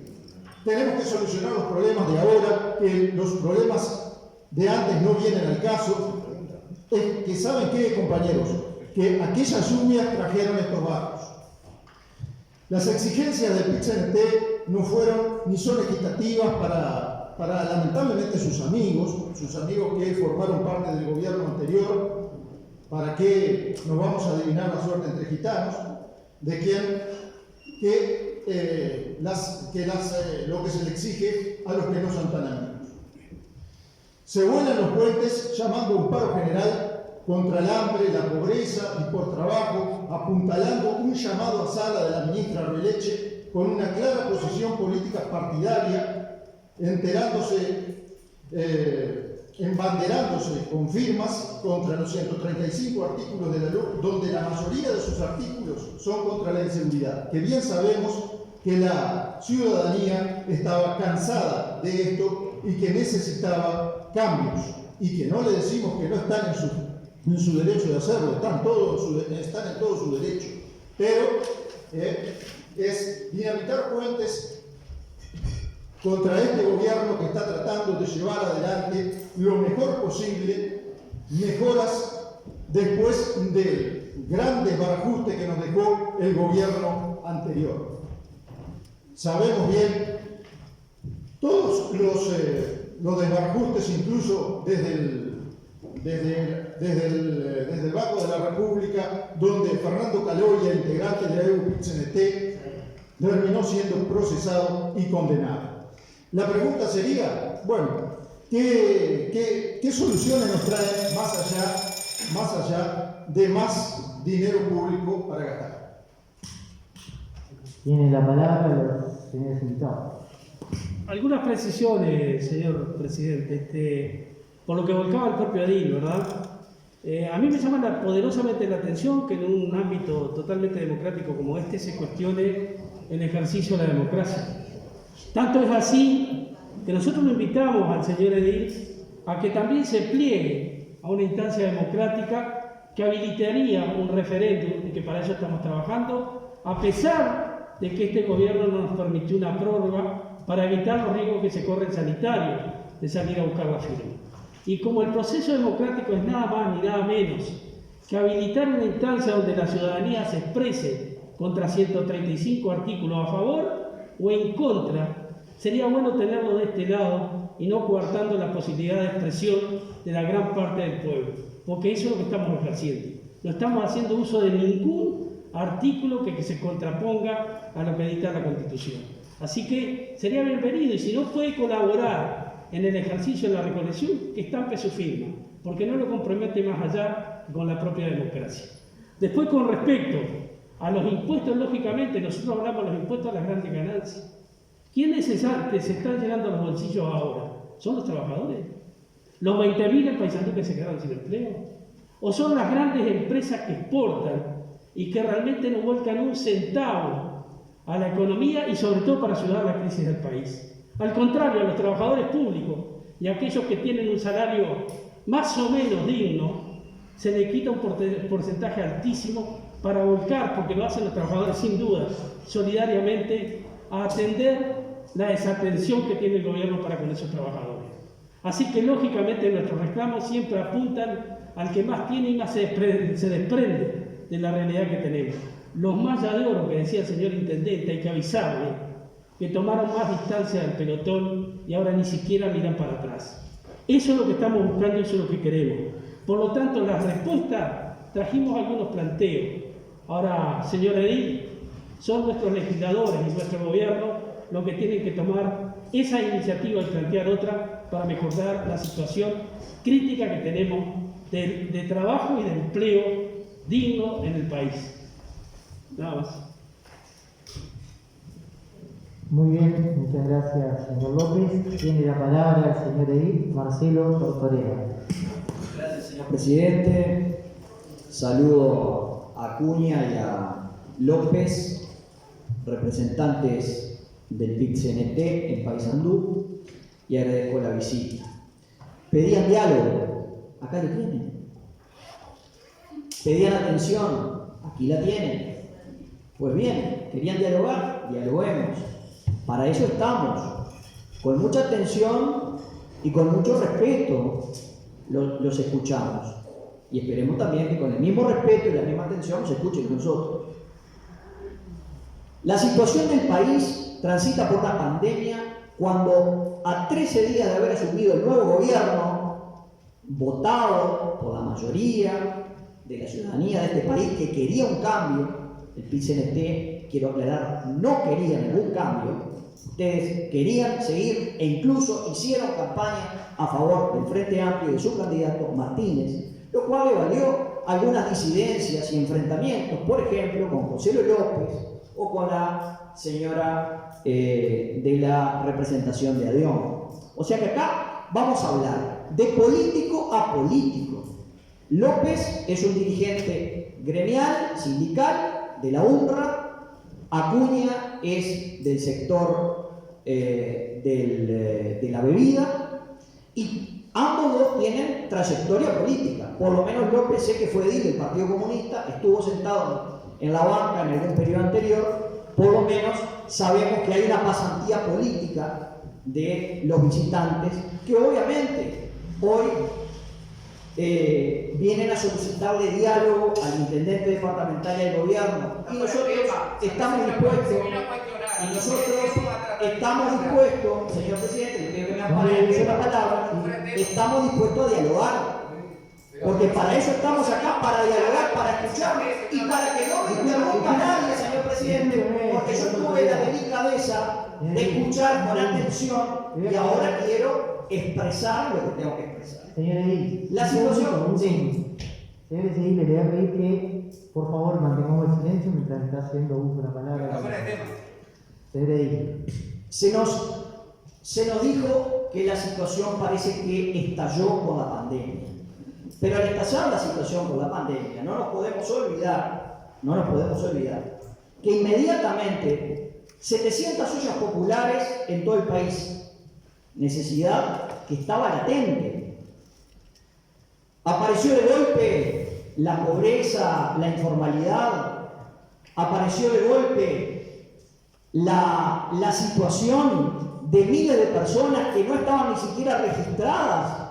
tenemos que solucionar los problemas de ahora, que los problemas de antes no vienen al caso. Es que ¿saben qué, compañeros? Que aquellas lluvias trajeron estos barcos. Las exigencias del PIT-CNT no fueron ni son equitativas para lamentablemente sus amigos que formaron parte del gobierno anterior. ¿Para qué nos vamos a adivinar la suerte entre gitanos? De lo que se le exige a los que no son tan amigos. Se vuelan los puentes llamando a un paro general contra el hambre, la pobreza y por trabajo, apuntalando un llamado a sala de la ministra Releche con una clara posición política partidaria, embanderándose con firmas contra los 135 artículos de la LUC, donde la mayoría de sus artículos son contra la inseguridad, que bien sabemos que la ciudadanía estaba cansada de esto y que necesitaba cambios, y que no le decimos que no están en su derecho de hacerlo, están en todo su derecho, pero es dinamitar puentes contra este gobierno que está tratando de llevar adelante lo mejor posible, mejoras después del gran desbarajuste que nos dejó el gobierno anterior. Sabemos bien todos los desbarajustes, incluso desde el Banco de la República, donde Fernando Caloya, integrante de la EU-PIT-CNT, terminó siendo procesado y condenado. La pregunta sería, bueno, ¿qué soluciones nos traen más allá de más dinero público para gastar? Tiene la palabra los señores invitados. Algunas precisiones, señor presidente, por lo que volcaba el propio Edil, ¿verdad? A mí me llama poderosamente la atención que en un ámbito totalmente democrático como este se cuestione el ejercicio de la democracia. Tanto es así que nosotros lo invitamos al señor Edil a que también se pliegue a una instancia democrática que habilitaría un referéndum, y que para eso estamos trabajando, a pesar de que este gobierno no nos permitió una prórroga para evitar los riesgos que se corren sanitarios de salir a buscar la firma. Y como el proceso democrático es nada más ni nada menos que habilitar una instancia donde la ciudadanía se exprese contra 135 artículos a favor o en contra, sería bueno tenerlo de este lado y no coartando la posibilidad de expresión de la gran parte del pueblo, porque eso es lo que estamos ejerciendo. No estamos haciendo uso de ningún artículo que se contraponga a lo que dicta la Constitución. Así que sería bienvenido, y si no puede colaborar en el ejercicio de la recolección, que estampe su firma, porque no lo compromete más allá con la propia democracia. Después, con respecto a los impuestos, lógicamente, nosotros hablamos de los impuestos a las grandes ganancias. ¿Quiénes se están llenando los bolsillos ahora? ¿Son los trabajadores? ¿Los 20.000 en Paysandú que se quedaron sin empleo? ¿O son las grandes empresas que exportan y que realmente no vuelcan un centavo a la economía y sobre todo para ayudar a la crisis del país? Al contrario, a los trabajadores públicos y a aquellos que tienen un salario más o menos digno, se les quita un porcentaje altísimo para volcar, porque lo hacen los trabajadores sin duda, solidariamente, a atender la desatención que tiene el gobierno para con esos trabajadores. Así que lógicamente nuestros reclamos siempre apuntan al que más tiene y más se desprende de la realidad que tenemos. Los mallas de oro que decía el señor intendente, hay que avisarle, que tomaron más distancia del pelotón y ahora ni siquiera miran para atrás. Eso es lo que estamos buscando y eso es lo que queremos. Por lo tanto, las respuestas, trajimos algunos planteos. Ahora, señor Edil, son nuestros legisladores y nuestro gobierno los que tienen que tomar esa iniciativa y plantear otra para mejorar la situación crítica que tenemos de trabajo y de empleo digno en el país. Nada más. Muy bien, muchas gracias, señor López. Tiene la palabra el señor Edil Marcelo Tortorella. Gracias, señor presidente. Saludo a Acuña y a López, representantes del PIT-CNT en Paysandú, y agradezco la visita. Pedían diálogo, acá lo tienen. Pedían atención, aquí la tienen. Pues bien, querían dialogar, dialoguemos. Para eso estamos, con mucha atención y con mucho respeto los escuchamos. Y esperemos también que con el mismo respeto y la misma atención se escuchen con nosotros. La situación del país transita por una pandemia cuando a 13 días de haber asumido el nuevo gobierno, votado por la mayoría de la ciudadanía de este país que quería un cambio, el PIT-CNT, quiero aclarar, no quería ningún cambio. Ustedes querían seguir e incluso hicieron campaña a favor del Frente Amplio y de su candidato Martínez, lo cual le valió algunas disidencias y enfrentamientos, por ejemplo, con José López o con la señora de la representación de ADEON. O sea que acá vamos a hablar de político a político. López es un dirigente gremial, sindical, de la UNRWA. Acuña es del sector de la bebida, y ambos dos tienen trayectoria política. Por lo menos López, sé que fue edil del Partido Comunista, estuvo sentado en la banca en algún periodo anterior. Por lo menos sabemos que hay una pasantía política de los visitantes que obviamente hoy vienen a solicitarle diálogo al intendente departamental y al gobierno, y nosotros estamos dispuestos, señor presidente, que me aparezca una palabra, estamos dispuestos a dialogar, porque para eso estamos acá, para dialogar, para escuchar, y para que no me interrumpa nadie, señor presidente. presidente, porque yo tuve la delicadeza de escuchar con atención y ahora quiero expresar lo que tengo que expresar. Señor Edil, La situación. un segundo. Señor Edil, le voy a pedir que por favor mantengamos el silencio mientras está haciendo uso de la palabra. Señor Edil. Se nos dijo que la situación parece que estalló con la pandemia. Pero al estallar la situación con la pandemia, no nos podemos olvidar que inmediatamente 700 ollas populares en todo el país, necesidad que estaba latente. Apareció de golpe la pobreza, la informalidad, apareció de golpe la situación de miles de personas que no estaban ni siquiera registradas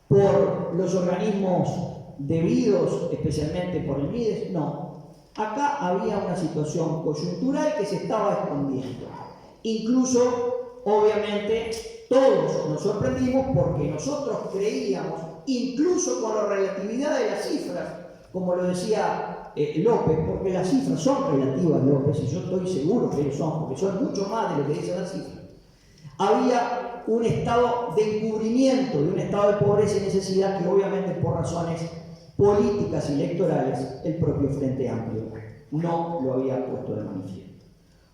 por los organismos debidos, especialmente por el MIDES. No, acá había una situación coyuntural que se estaba escondiendo. Incluso, obviamente, todos nos sorprendimos porque nosotros creíamos, incluso con la relatividad de las cifras, como lo decía López, porque las cifras son relativas, López, y yo estoy seguro que ellos son, porque son mucho más de lo que dicen las cifras. Había un estado de encubrimiento, de un estado de pobreza y necesidad que obviamente por razones políticas y electorales el propio Frente Amplio no lo había puesto de manifiesto.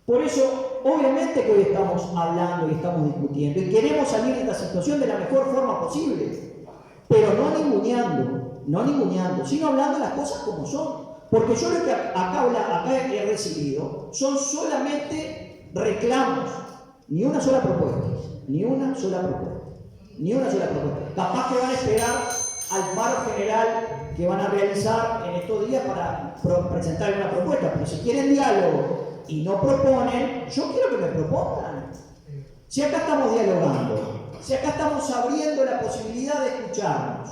Por eso, obviamente que hoy estamos hablando y estamos discutiendo y queremos salir de esta situación de la mejor forma posible, pero no ninguneando, sino hablando las cosas como son. Porque yo lo que acá he recibido son solamente reclamos, ni una sola propuesta. Capaz que van a esperar al paro general que van a realizar en estos días para presentar una propuesta, pero si quieren diálogo y no proponen, yo quiero que me propongan. Si acá estamos dialogando, si acá estamos abriendo la posibilidad de escucharnos,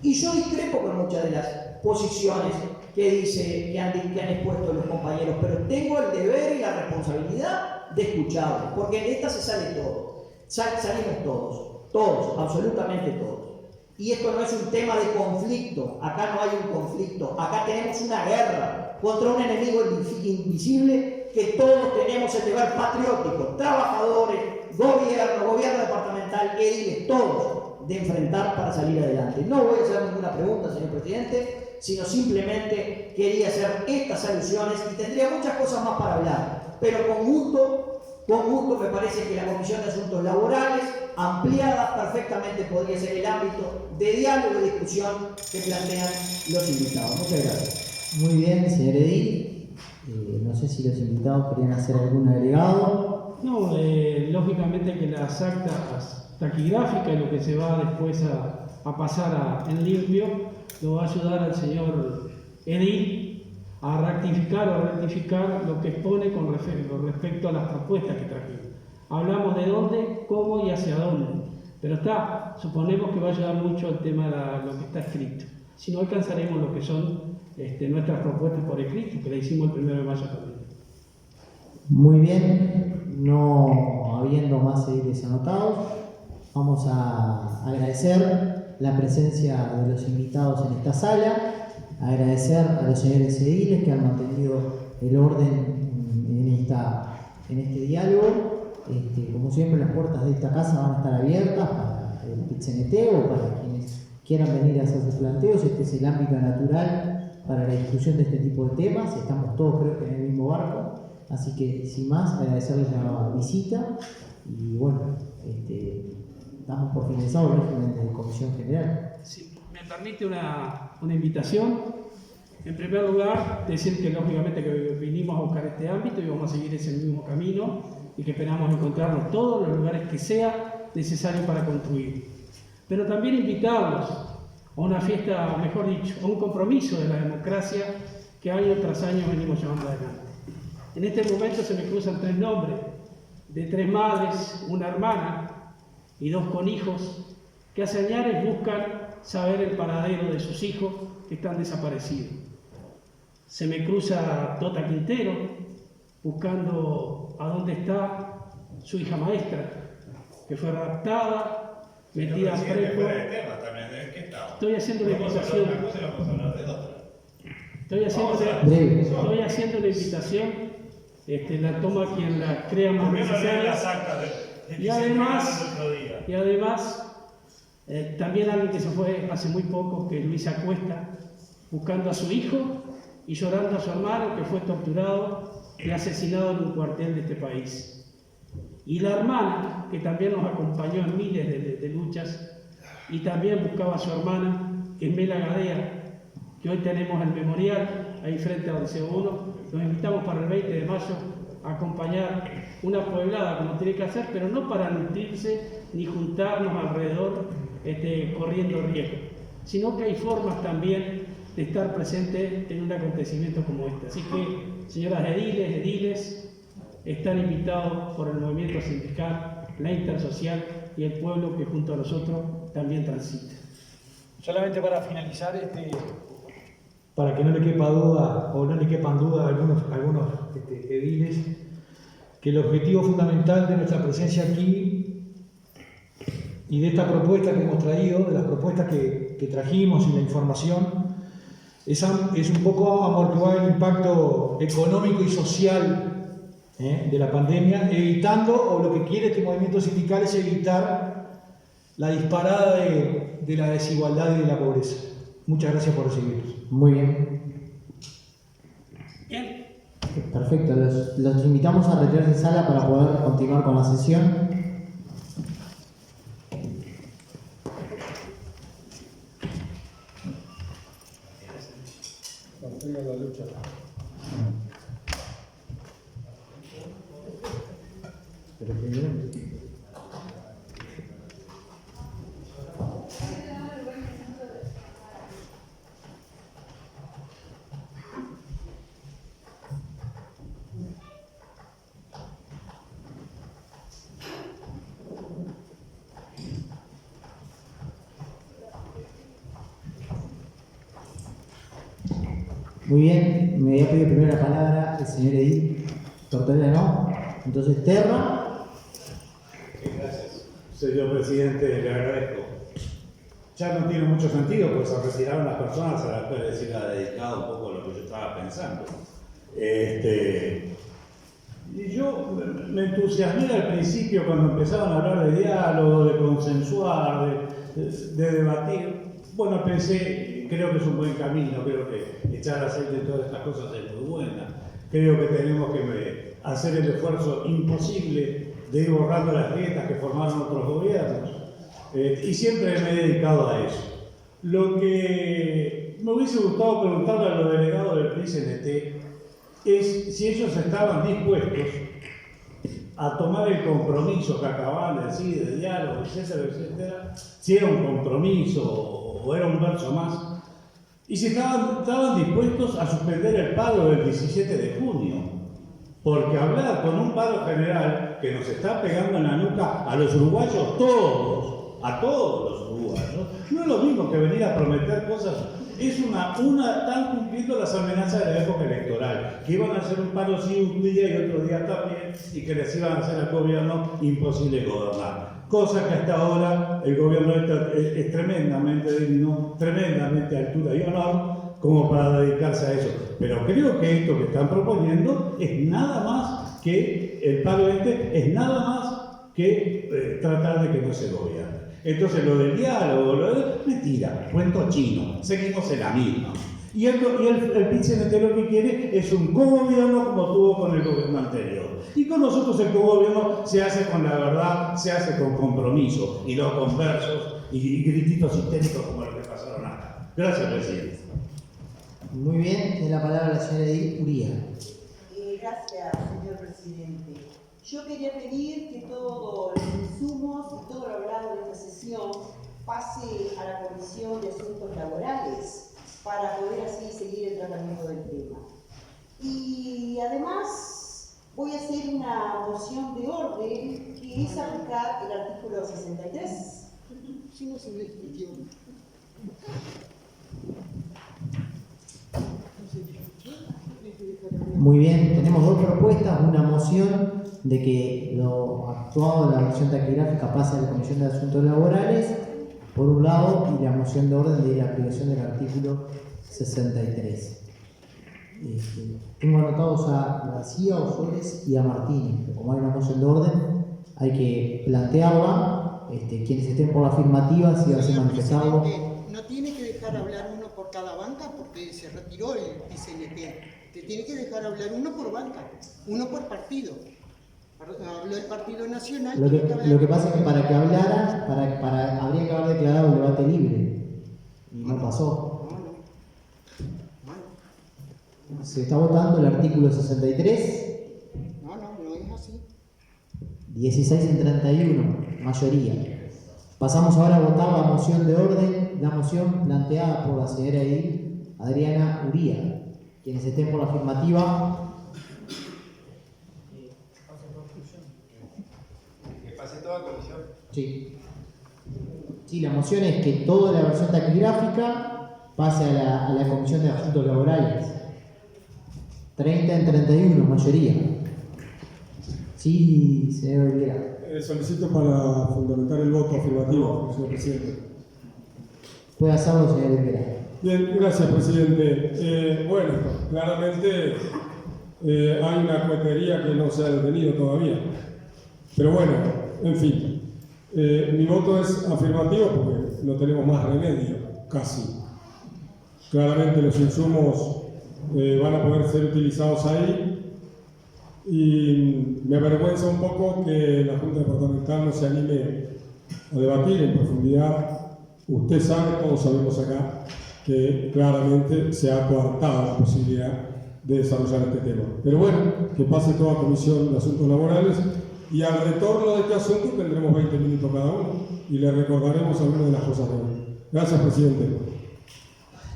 y yo discrepo con muchas de las posiciones que han expuesto los compañeros, pero tengo el deber y la responsabilidad de escucharlos, porque en esta se sale todo, salimos todos, absolutamente todos. Y esto no es un tema de conflicto, acá no hay un conflicto, acá tenemos una guerra contra un enemigo invisible que todos tenemos el deber patriótico, trabajadores, gobierno departamental, ediles, todos, de enfrentar para salir adelante. No voy a hacer ninguna pregunta, señor presidente, sino simplemente quería hacer estas alusiones y tendría muchas cosas más para hablar, pero con gusto me parece que la Comisión de Asuntos Laborales, ampliada, perfectamente podría ser el ámbito de diálogo y discusión que plantean los invitados. Muchas gracias. Muy bien, señor Edil. No sé si los invitados querían hacer algún agregado. No, lógicamente que las actas taquigráficas y lo que se va después a pasar en limpio lo va a ayudar al señor Edil a rectificar lo que expone con respecto a las propuestas que trajimos. Hablamos de dónde, cómo y hacia dónde, pero suponemos que va a ayudar mucho el tema de lo que está escrito. Si no, alcanzaremos lo que son nuestras propuestas por escrito, que le hicimos el 1 de mayo también. Muy bien, no habiendo más ediles anotados, vamos a agradecer la presencia de los invitados en esta sala, agradecer a los señores ediles que han mantenido el orden en este diálogo. Como siempre, las puertas de esta casa van a estar abiertas para el PIT-CNT o para quienes quieran venir a hacer sus planteos. Este es el ámbito natural para la discusión de este tipo de temas. Estamos todos, creo que, en el mismo barco. Así que, sin más, agradecerles la visita y bueno, damos por finalizado el régimen de Comisión General. Sí, me permite una invitación. En primer lugar, decir que lógicamente que vinimos a buscar este ámbito y vamos a seguir ese mismo camino y que esperamos encontrarnos todos los lugares que sea necesario para construir. Pero también invitarlos a una fiesta, mejor dicho, a un compromiso de la democracia que año tras año venimos llevando adelante. En este momento se me cruzan 3 nombres de 3 madres, una hermana y 2 con hijos que hace años buscan saber el paradero de sus hijos que están desaparecidos. Se me cruza Tota Quintero buscando a dónde está su hija maestra, que fue raptada, metida en preso. Estoy haciendo una invitación. Estoy haciendo una invitación la toma quien la crea más necesaria. Y además, también alguien que se fue hace muy poco, que es Luisa Cuesta, buscando a su hijo y llorando a su hermano que fue torturado y asesinado en un cuartel de este país. Y la hermana, que también nos acompañó en miles de luchas y también buscaba a su hermana, que es Mela Gadea, que hoy tenemos el memorial ahí frente al Liceo 1. Los invitamos para el 20 de mayo a acompañar una pueblada como tiene que hacer, pero no para nutrirse ni juntarnos alrededor corriendo riesgo, sino que hay formas también de estar presente en un acontecimiento como este. Así que, señoras ediles, están invitados por el movimiento sindical, la intersocial y el pueblo que junto a nosotros también transita. Solamente para finalizar, para que no le quepa duda o no le quepan duda a algunos ediles, que el objetivo fundamental de nuestra presencia aquí y de esta propuesta que hemos traído, de las propuestas que trajimos y la información, es un poco amortiguar el impacto económico y social de la pandemia, evitando, o lo que quiere este movimiento sindical es evitar la disparada de la desigualdad y de la pobreza. Muchas gracias por recibirnos. Muy bien. Bien. Perfecto, los invitamos a retirarse de sala para poder continuar con la sesión. Mantengan la lucha. Muy bien, me había pedido primero la palabra el señor Edil Tortorella, ¿no? Entonces, Terra. Gracias, señor presidente, le agradezco. Ya no tiene mucho sentido, pues se retiraron las personas a las cuales se ha dedicado un poco a lo que yo estaba pensando. Y yo me entusiasmé al principio cuando empezaron a hablar de diálogo, de consensuar, de debatir. Bueno, pensé, creo que es un buen camino, creo que echar aceite en todas estas cosas es muy buena. Creo que tenemos que hacer el esfuerzo imposible de ir borrando las grietas que formaron otros gobiernos. Y siempre me he dedicado a eso. Lo que me hubiese gustado preguntarle a los delegados del PRI-CNT es si ellos estaban dispuestos a tomar el compromiso que acababan de decir, de diálogo, etcétera, etcétera, si era un compromiso o era un verso más, y si estaban dispuestos a suspender el paro del 17 de junio, porque hablar con un paro general que nos está pegando en la nuca a los uruguayos todos, a todos los uruguayos, no es lo mismo que venir a prometer cosas. Es están cumpliendo las amenazas de la época electoral, que iban a hacer un paro sí un día y otro día también, y que les iban a hacer al gobierno imposible gobernar. Cosa que hasta ahora el gobierno es tremendamente digno, tremendamente altura y honor, como para dedicarse a eso. Pero creo que esto que están proponiendo es nada más que, el paro es nada más que tratar de que no se gobierne. Entonces lo del diálogo, mentira, cuento chino, seguimos en la misma. Y el PRI-CNT lo que quiere es un cogobierno como tuvo con el gobierno anterior. Y con nosotros el cogobierno se hace con la verdad, se hace con compromiso, y no con versos y grititos histéricos como los que pasaron acá. Gracias, presidente. Muy bien, tiene la palabra la señora Edil Uría. Gracias, señor presidente. Yo quería pedir que todos los insumos y todo lo hablado en esta sesión pase a la Comisión de Asuntos Laborales para poder así seguir el tratamiento del tema. Y además voy a hacer una moción de orden que es aplicar el artículo 63. Si no se me expliqué. Muy bien, tenemos dos propuestas, una moción de que lo actuado de la versión taquigráfica pase a la Comisión de Asuntos Laborales, por un lado, y la moción de orden de la aplicación del artículo 63. Tengo anotados a García, Osores y a Martínez, pero como hay una moción de orden, hay que plantearla. Quienes estén por la afirmativa, sí hacen manifestarlo. No tiene que dejar hablar uno por cada banca porque se retiró el PCNT. Te tiene que dejar hablar uno por banca, uno por partido. Habló el Partido Nacional. Lo que pasa es que para que hablara, habría que haber declarado el debate libre. Y no pasó. Se está votando el artículo 63. No es así. 16 en 31, mayoría. Pasamos ahora a votar la moción de orden, la moción planteada por la señora Edil Adriana Uría. Quienes estén por la afirmativa. Que pase toda comisión. Sí. Sí, la moción es que toda la versión taquigráfica pase a la Comisión de Asuntos Laborales. 30 en 31, mayoría. Sí, señor Olivera. Solicito para fundamentar el voto afirmativo, señor presidente. Puede hacerlo, señor Olivera. Bien, gracias, presidente. Bueno, claramente hay una cohetería que no se ha detenido todavía. Pero bueno, en fin. Mi voto es afirmativo porque no tenemos más remedio, casi. Claramente los insumos van a poder ser utilizados ahí. Y me avergüenza un poco que la Junta Departamental no se anime a debatir en profundidad. Usted sabe, todos sabemos acá, que claramente se ha coartado la posibilidad de desarrollar este tema. Pero bueno, que pase toda comisión de asuntos laborales y al retorno de este asunto tendremos 20 minutos cada uno y le recordaremos algunas de las cosas de hoy. Gracias, presidente.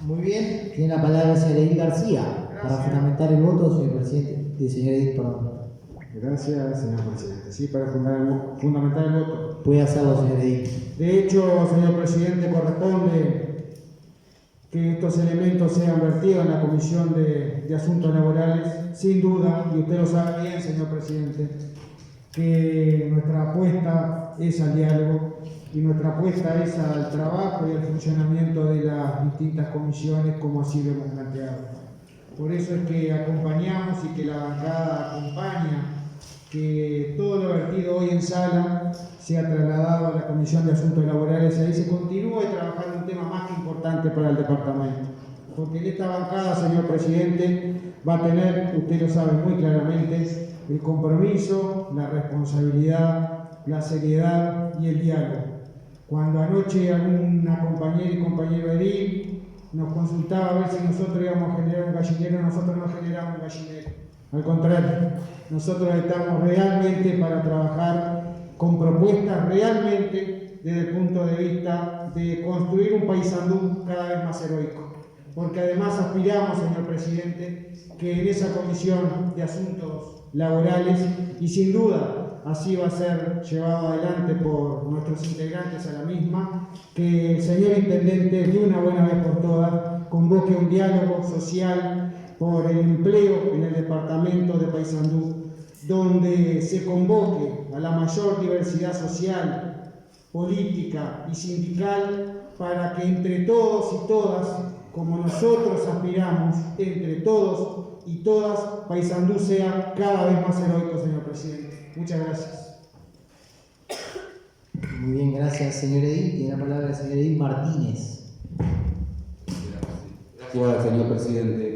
Muy bien, tiene la palabra el señor Edil García para fundamentar el voto, señor presidente. Señor Edil, perdón. Gracias, señor presidente. Sí, para fundamentar el voto. Puede hacerlo, señor Edil. De hecho, señor presidente, corresponde que estos elementos sean vertidos en la Comisión de Asuntos Laborales, sin duda, y usted lo sabe bien, señor presidente, que nuestra apuesta es al diálogo y nuestra apuesta es al trabajo y al funcionamiento de las distintas comisiones, como así lo hemos planteado. Por eso es que acompañamos y que la bancada acompaña que todo lo vertido hoy en sala sea trasladado a la Comisión de Asuntos Laborales y ahí se continúe trabajando un tema más que importante para el departamento. Porque en esta bancada, señor presidente, va a tener, usted lo sabe muy claramente, el compromiso, la responsabilidad, la seriedad y el diálogo. Cuando anoche alguna compañera y compañero edil nos consultaba a ver si nosotros íbamos a generar un gallinero, nosotros no generamos un gallinero. Al contrario, nosotros estamos realmente para trabajar con propuestas realmente desde el punto de vista de construir un Paysandú cada vez más heroico. Porque además aspiramos, señor presidente, que en esa Comisión de Asuntos Laborales, y sin duda así va a ser llevado adelante por nuestros integrantes a la misma, que el señor intendente de una buena vez por todas convoque un diálogo social por el empleo en el departamento de Paysandú, donde se convoque a la mayor diversidad social, política y sindical para que entre todos y todas, como nosotros aspiramos, entre todos y todas, Paysandú sea cada vez más heroico, señor presidente. Muchas gracias. Muy bien, gracias, señor Edil. Tiene la palabra el señor Edil Martínez. Gracias, señor presidente.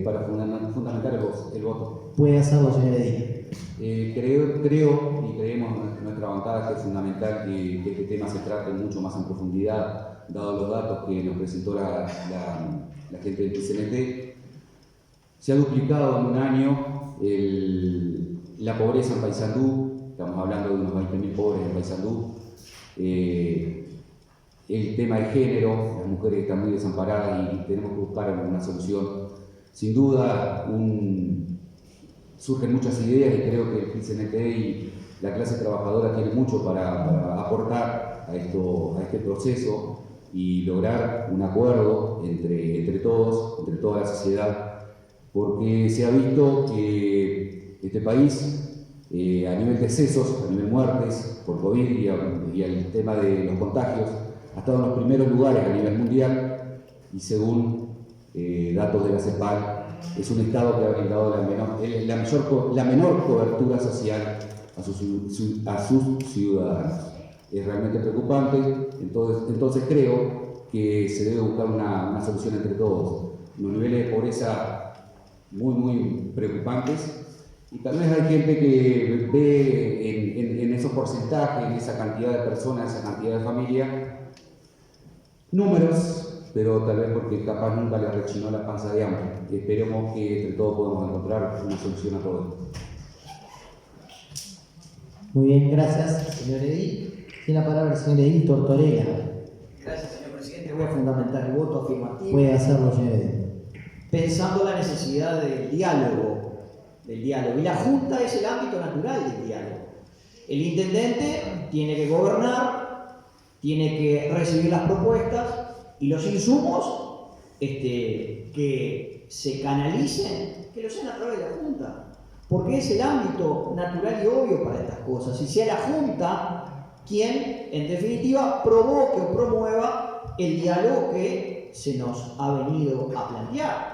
Para fundamentar el voto. Puede hacerlo, señor Edil. Creo y creemos en nuestra bancada que es fundamental que este tema se trate mucho más en profundidad, dados los datos que nos presentó la gente del PCNT. Se ha duplicado en un año la pobreza en Paysandú, estamos hablando de unos 20.000 pobres en Paysandú. El tema de género, las mujeres están muy desamparadas y tenemos que buscar una solución. Sin duda, surgen muchas ideas y creo que el PCNT y la clase trabajadora tiene mucho para aportar a este proceso y lograr un acuerdo entre todos, entre toda la sociedad, porque se ha visto que este país, a nivel de decesos, a nivel de muertes por COVID y el tema de los contagios, ha estado en los primeros lugares a nivel mundial y según datos de la CEPAL es un Estado que ha brindado la menor cobertura social a sus ciudadanos. Es realmente preocupante, entonces creo que se debe buscar una solución entre todos. Los niveles de pobreza muy preocupantes, y tal vez hay gente que ve en esos porcentajes, en esa cantidad de personas, esa cantidad de familias, números, pero tal vez porque capaz nunca le rechinó la panza de hambre. Esperemos que entre todos podamos encontrar una solución a todo esto. Muy bien, gracias, señor Edil. Tiene la palabra el señor Edil Tortorella. Gracias, señor presidente. Voy a fundamentar el voto afirmativo. Puede hacerlo, señor Edil. Pensando la necesidad del diálogo. Y la Junta es el ámbito natural del diálogo. El intendente tiene que gobernar, tiene que recibir las propuestas y los insumos que se canalicen, que lo sean a través de la Junta. Porque es el ámbito natural y obvio para estas cosas. Y sea la Junta quien, en definitiva, provoque o promueva el diálogo que se nos ha venido a plantear.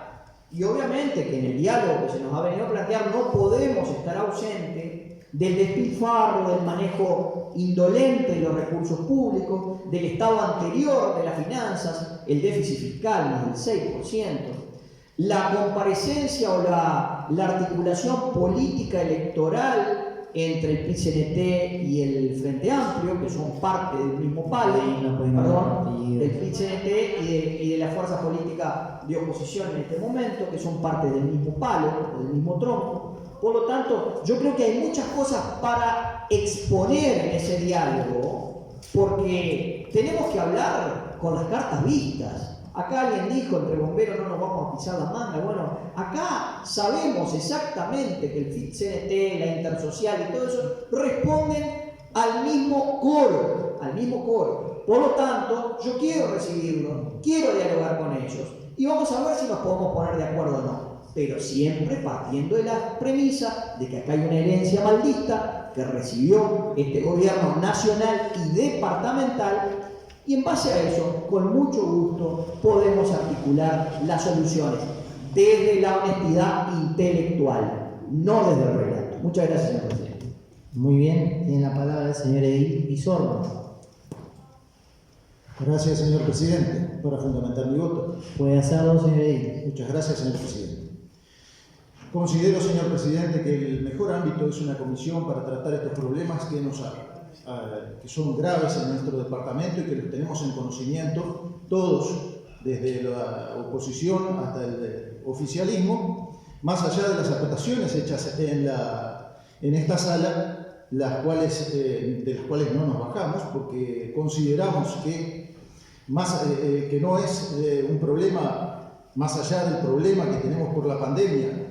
Y obviamente que en el diálogo que se nos ha venido a plantear no podemos estar ausentes del despilfarro, del manejo indolente de los recursos públicos, del estado anterior de las finanzas, el déficit fiscal más del 6%, la comparecencia o la articulación política electoral entre el PIT-CNT y el Frente Amplio, que son parte del mismo palo, del PIT-CNT y de la fuerza política de oposición en este momento, que son parte del mismo palo, del mismo tronco. Por lo tanto, yo creo que hay muchas cosas para exponer en ese diálogo, porque tenemos que hablar con las cartas vistas. Acá alguien dijo, entre bomberos no nos vamos a pisar la manga. Bueno, acá sabemos exactamente que el FIT-CNT, la Intersocial y todo eso responden al mismo coro. Por lo tanto, yo quiero recibirlo, quiero dialogar con ellos y vamos a ver si nos podemos poner de acuerdo o no. Pero siempre partiendo de la premisa de que acá hay una herencia maldita que recibió este gobierno nacional y departamental. Y en base a eso, con mucho gusto, podemos articular las soluciones desde la honestidad intelectual, no desde el relato. Muchas gracias, señor presidente. Muy bien, tiene la palabra el señor Edil Pizorno. Gracias, señor presidente, para fundamentar mi voto. Puede hacerlo, señor Edil. Muchas gracias, señor presidente. Considero, señor presidente, que el mejor ámbito es una comisión para tratar estos problemas que son graves en nuestro departamento y que los tenemos en conocimiento todos, desde la oposición hasta el oficialismo, más allá de las acotaciones hechas en esta sala, de las cuales no nos bajamos, porque consideramos que no es un problema más allá del problema que tenemos por la pandemia,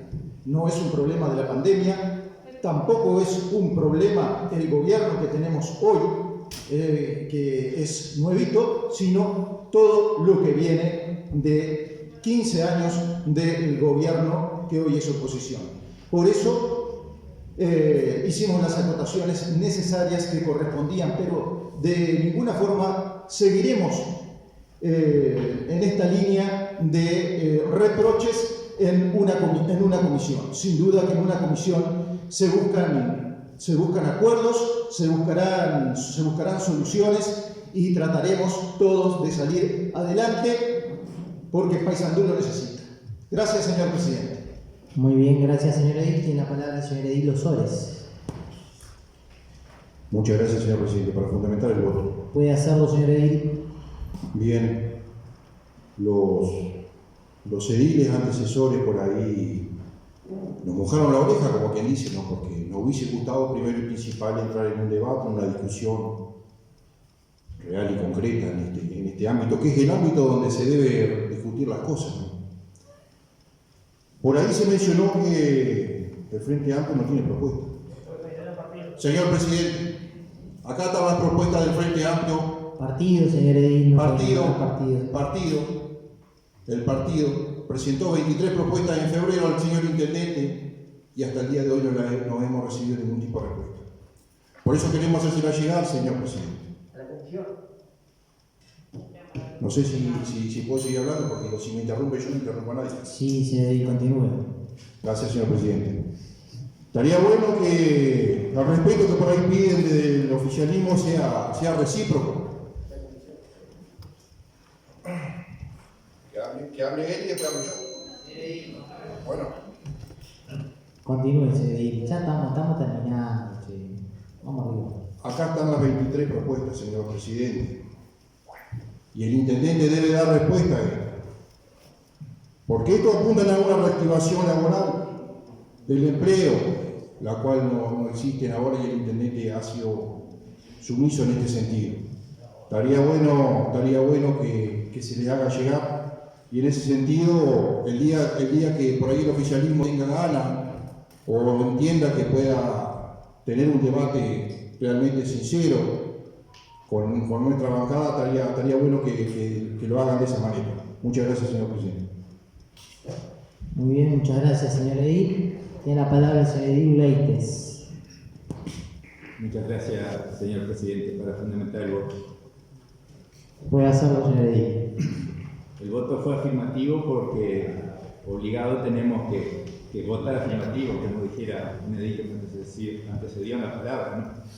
no es un problema de la pandemia. Tampoco es un problema el gobierno que tenemos hoy, que es nuevito, sino todo lo que viene de 15 años del gobierno que hoy es oposición. Por eso hicimos las acotaciones necesarias que correspondían, pero de ninguna forma seguiremos en esta línea de reproches en una comisión. Sin duda que en una comisión se buscan acuerdos, se buscarán soluciones y trataremos todos de salir adelante porque Paysandú lo necesita. Gracias, señor presidente. Muy bien, gracias, señor Edil. Tiene la palabra el señor Edil Osores. Muchas gracias, señor presidente, para fundamentar el voto. Puede hacerlo, señor Edil. Bien, los ediles antecesores por ahí nos mojaron la oreja, como quien dice, ¿no? Porque nos hubiese gustado primero y principal entrar en un debate, en una discusión real y concreta en este ámbito, que es el ámbito donde se debe discutir las cosas, ¿no? Por ahí se mencionó que el Frente Amplio no tiene propuesta. Señor presidente, acá están las propuestas del Frente Amplio. Partido, señor Edil. No El partido presentó 23 propuestas en febrero al señor intendente y hasta el día de hoy no hemos recibido ningún tipo de respuesta. Por eso queremos hacérsela llegar, señor presidente. A la comisión. No sé si puedo seguir hablando, porque si me interrumpe yo no interrumpo a nadie. Sí, señor, continúe. Gracias, señor presidente. Estaría bueno que el respeto que por ahí piden del oficialismo sea recíproco. Que hable él y después hablo yo. Bueno. Continúe, señor. Ya estamos terminando. Che. Vamos arriba. Acá están las 23 propuestas, señor presidente. Y el intendente debe dar respuesta a esto. Porque esto apunta a una reactivación laboral del empleo, la cual no existe ahora y el intendente ha sido sumiso en este sentido. Estaría bueno que se le haga llegar, y en ese sentido, el día que por ahí el oficialismo tenga ganas o entienda que pueda tener un debate realmente sincero con nuestra bancada, estaría bueno que lo hagan de esa manera. Muchas gracias, señor presidente. Muy bien, muchas gracias, señor Edil. Tiene la palabra el señor Edil Leites. Muchas gracias, señor presidente, para fundamentar el voto. Puede hacerlo, señor Edil. El voto fue afirmativo porque obligado tenemos que votar afirmativo, como dijera un edil que me antecedió en la palabra, ¿no?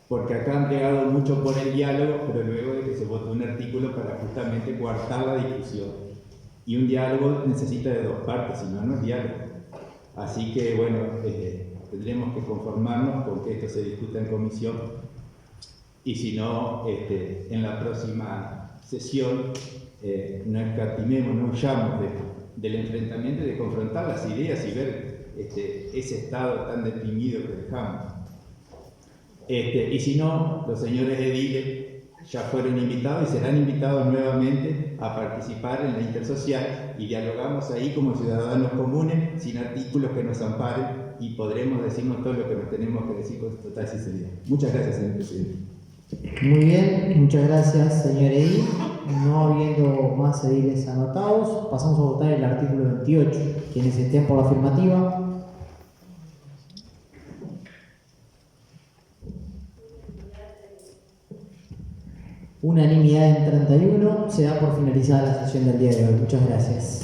Porque acá han pegado mucho por el diálogo, pero luego de que se votó un artículo para justamente coartar la discusión. Y un diálogo necesita de dos partes, si no, no es diálogo. Así que, bueno, tendremos que conformarnos con que esto se discuta en comisión y si no, en la próxima sesión no escatimemos, no huyamos del enfrentamiento y de confrontar las ideas y ver ese estado tan deprimido que dejamos. Y si no, los señores ediles ya fueron invitados y serán invitados nuevamente a participar en la intersocial y dialogamos ahí como ciudadanos comunes, sin artículos que nos amparen, y podremos decirnos todo lo que nos tenemos que decir con total sinceridad. Muchas gracias, señor presidente. Muy bien, muchas gracias, señor Edil. No habiendo más ediles anotados, pasamos a votar el artículo 28. Quienes estén por la afirmativa. Unanimidad en 31, se da por finalizada la sesión del día de hoy. Muchas gracias.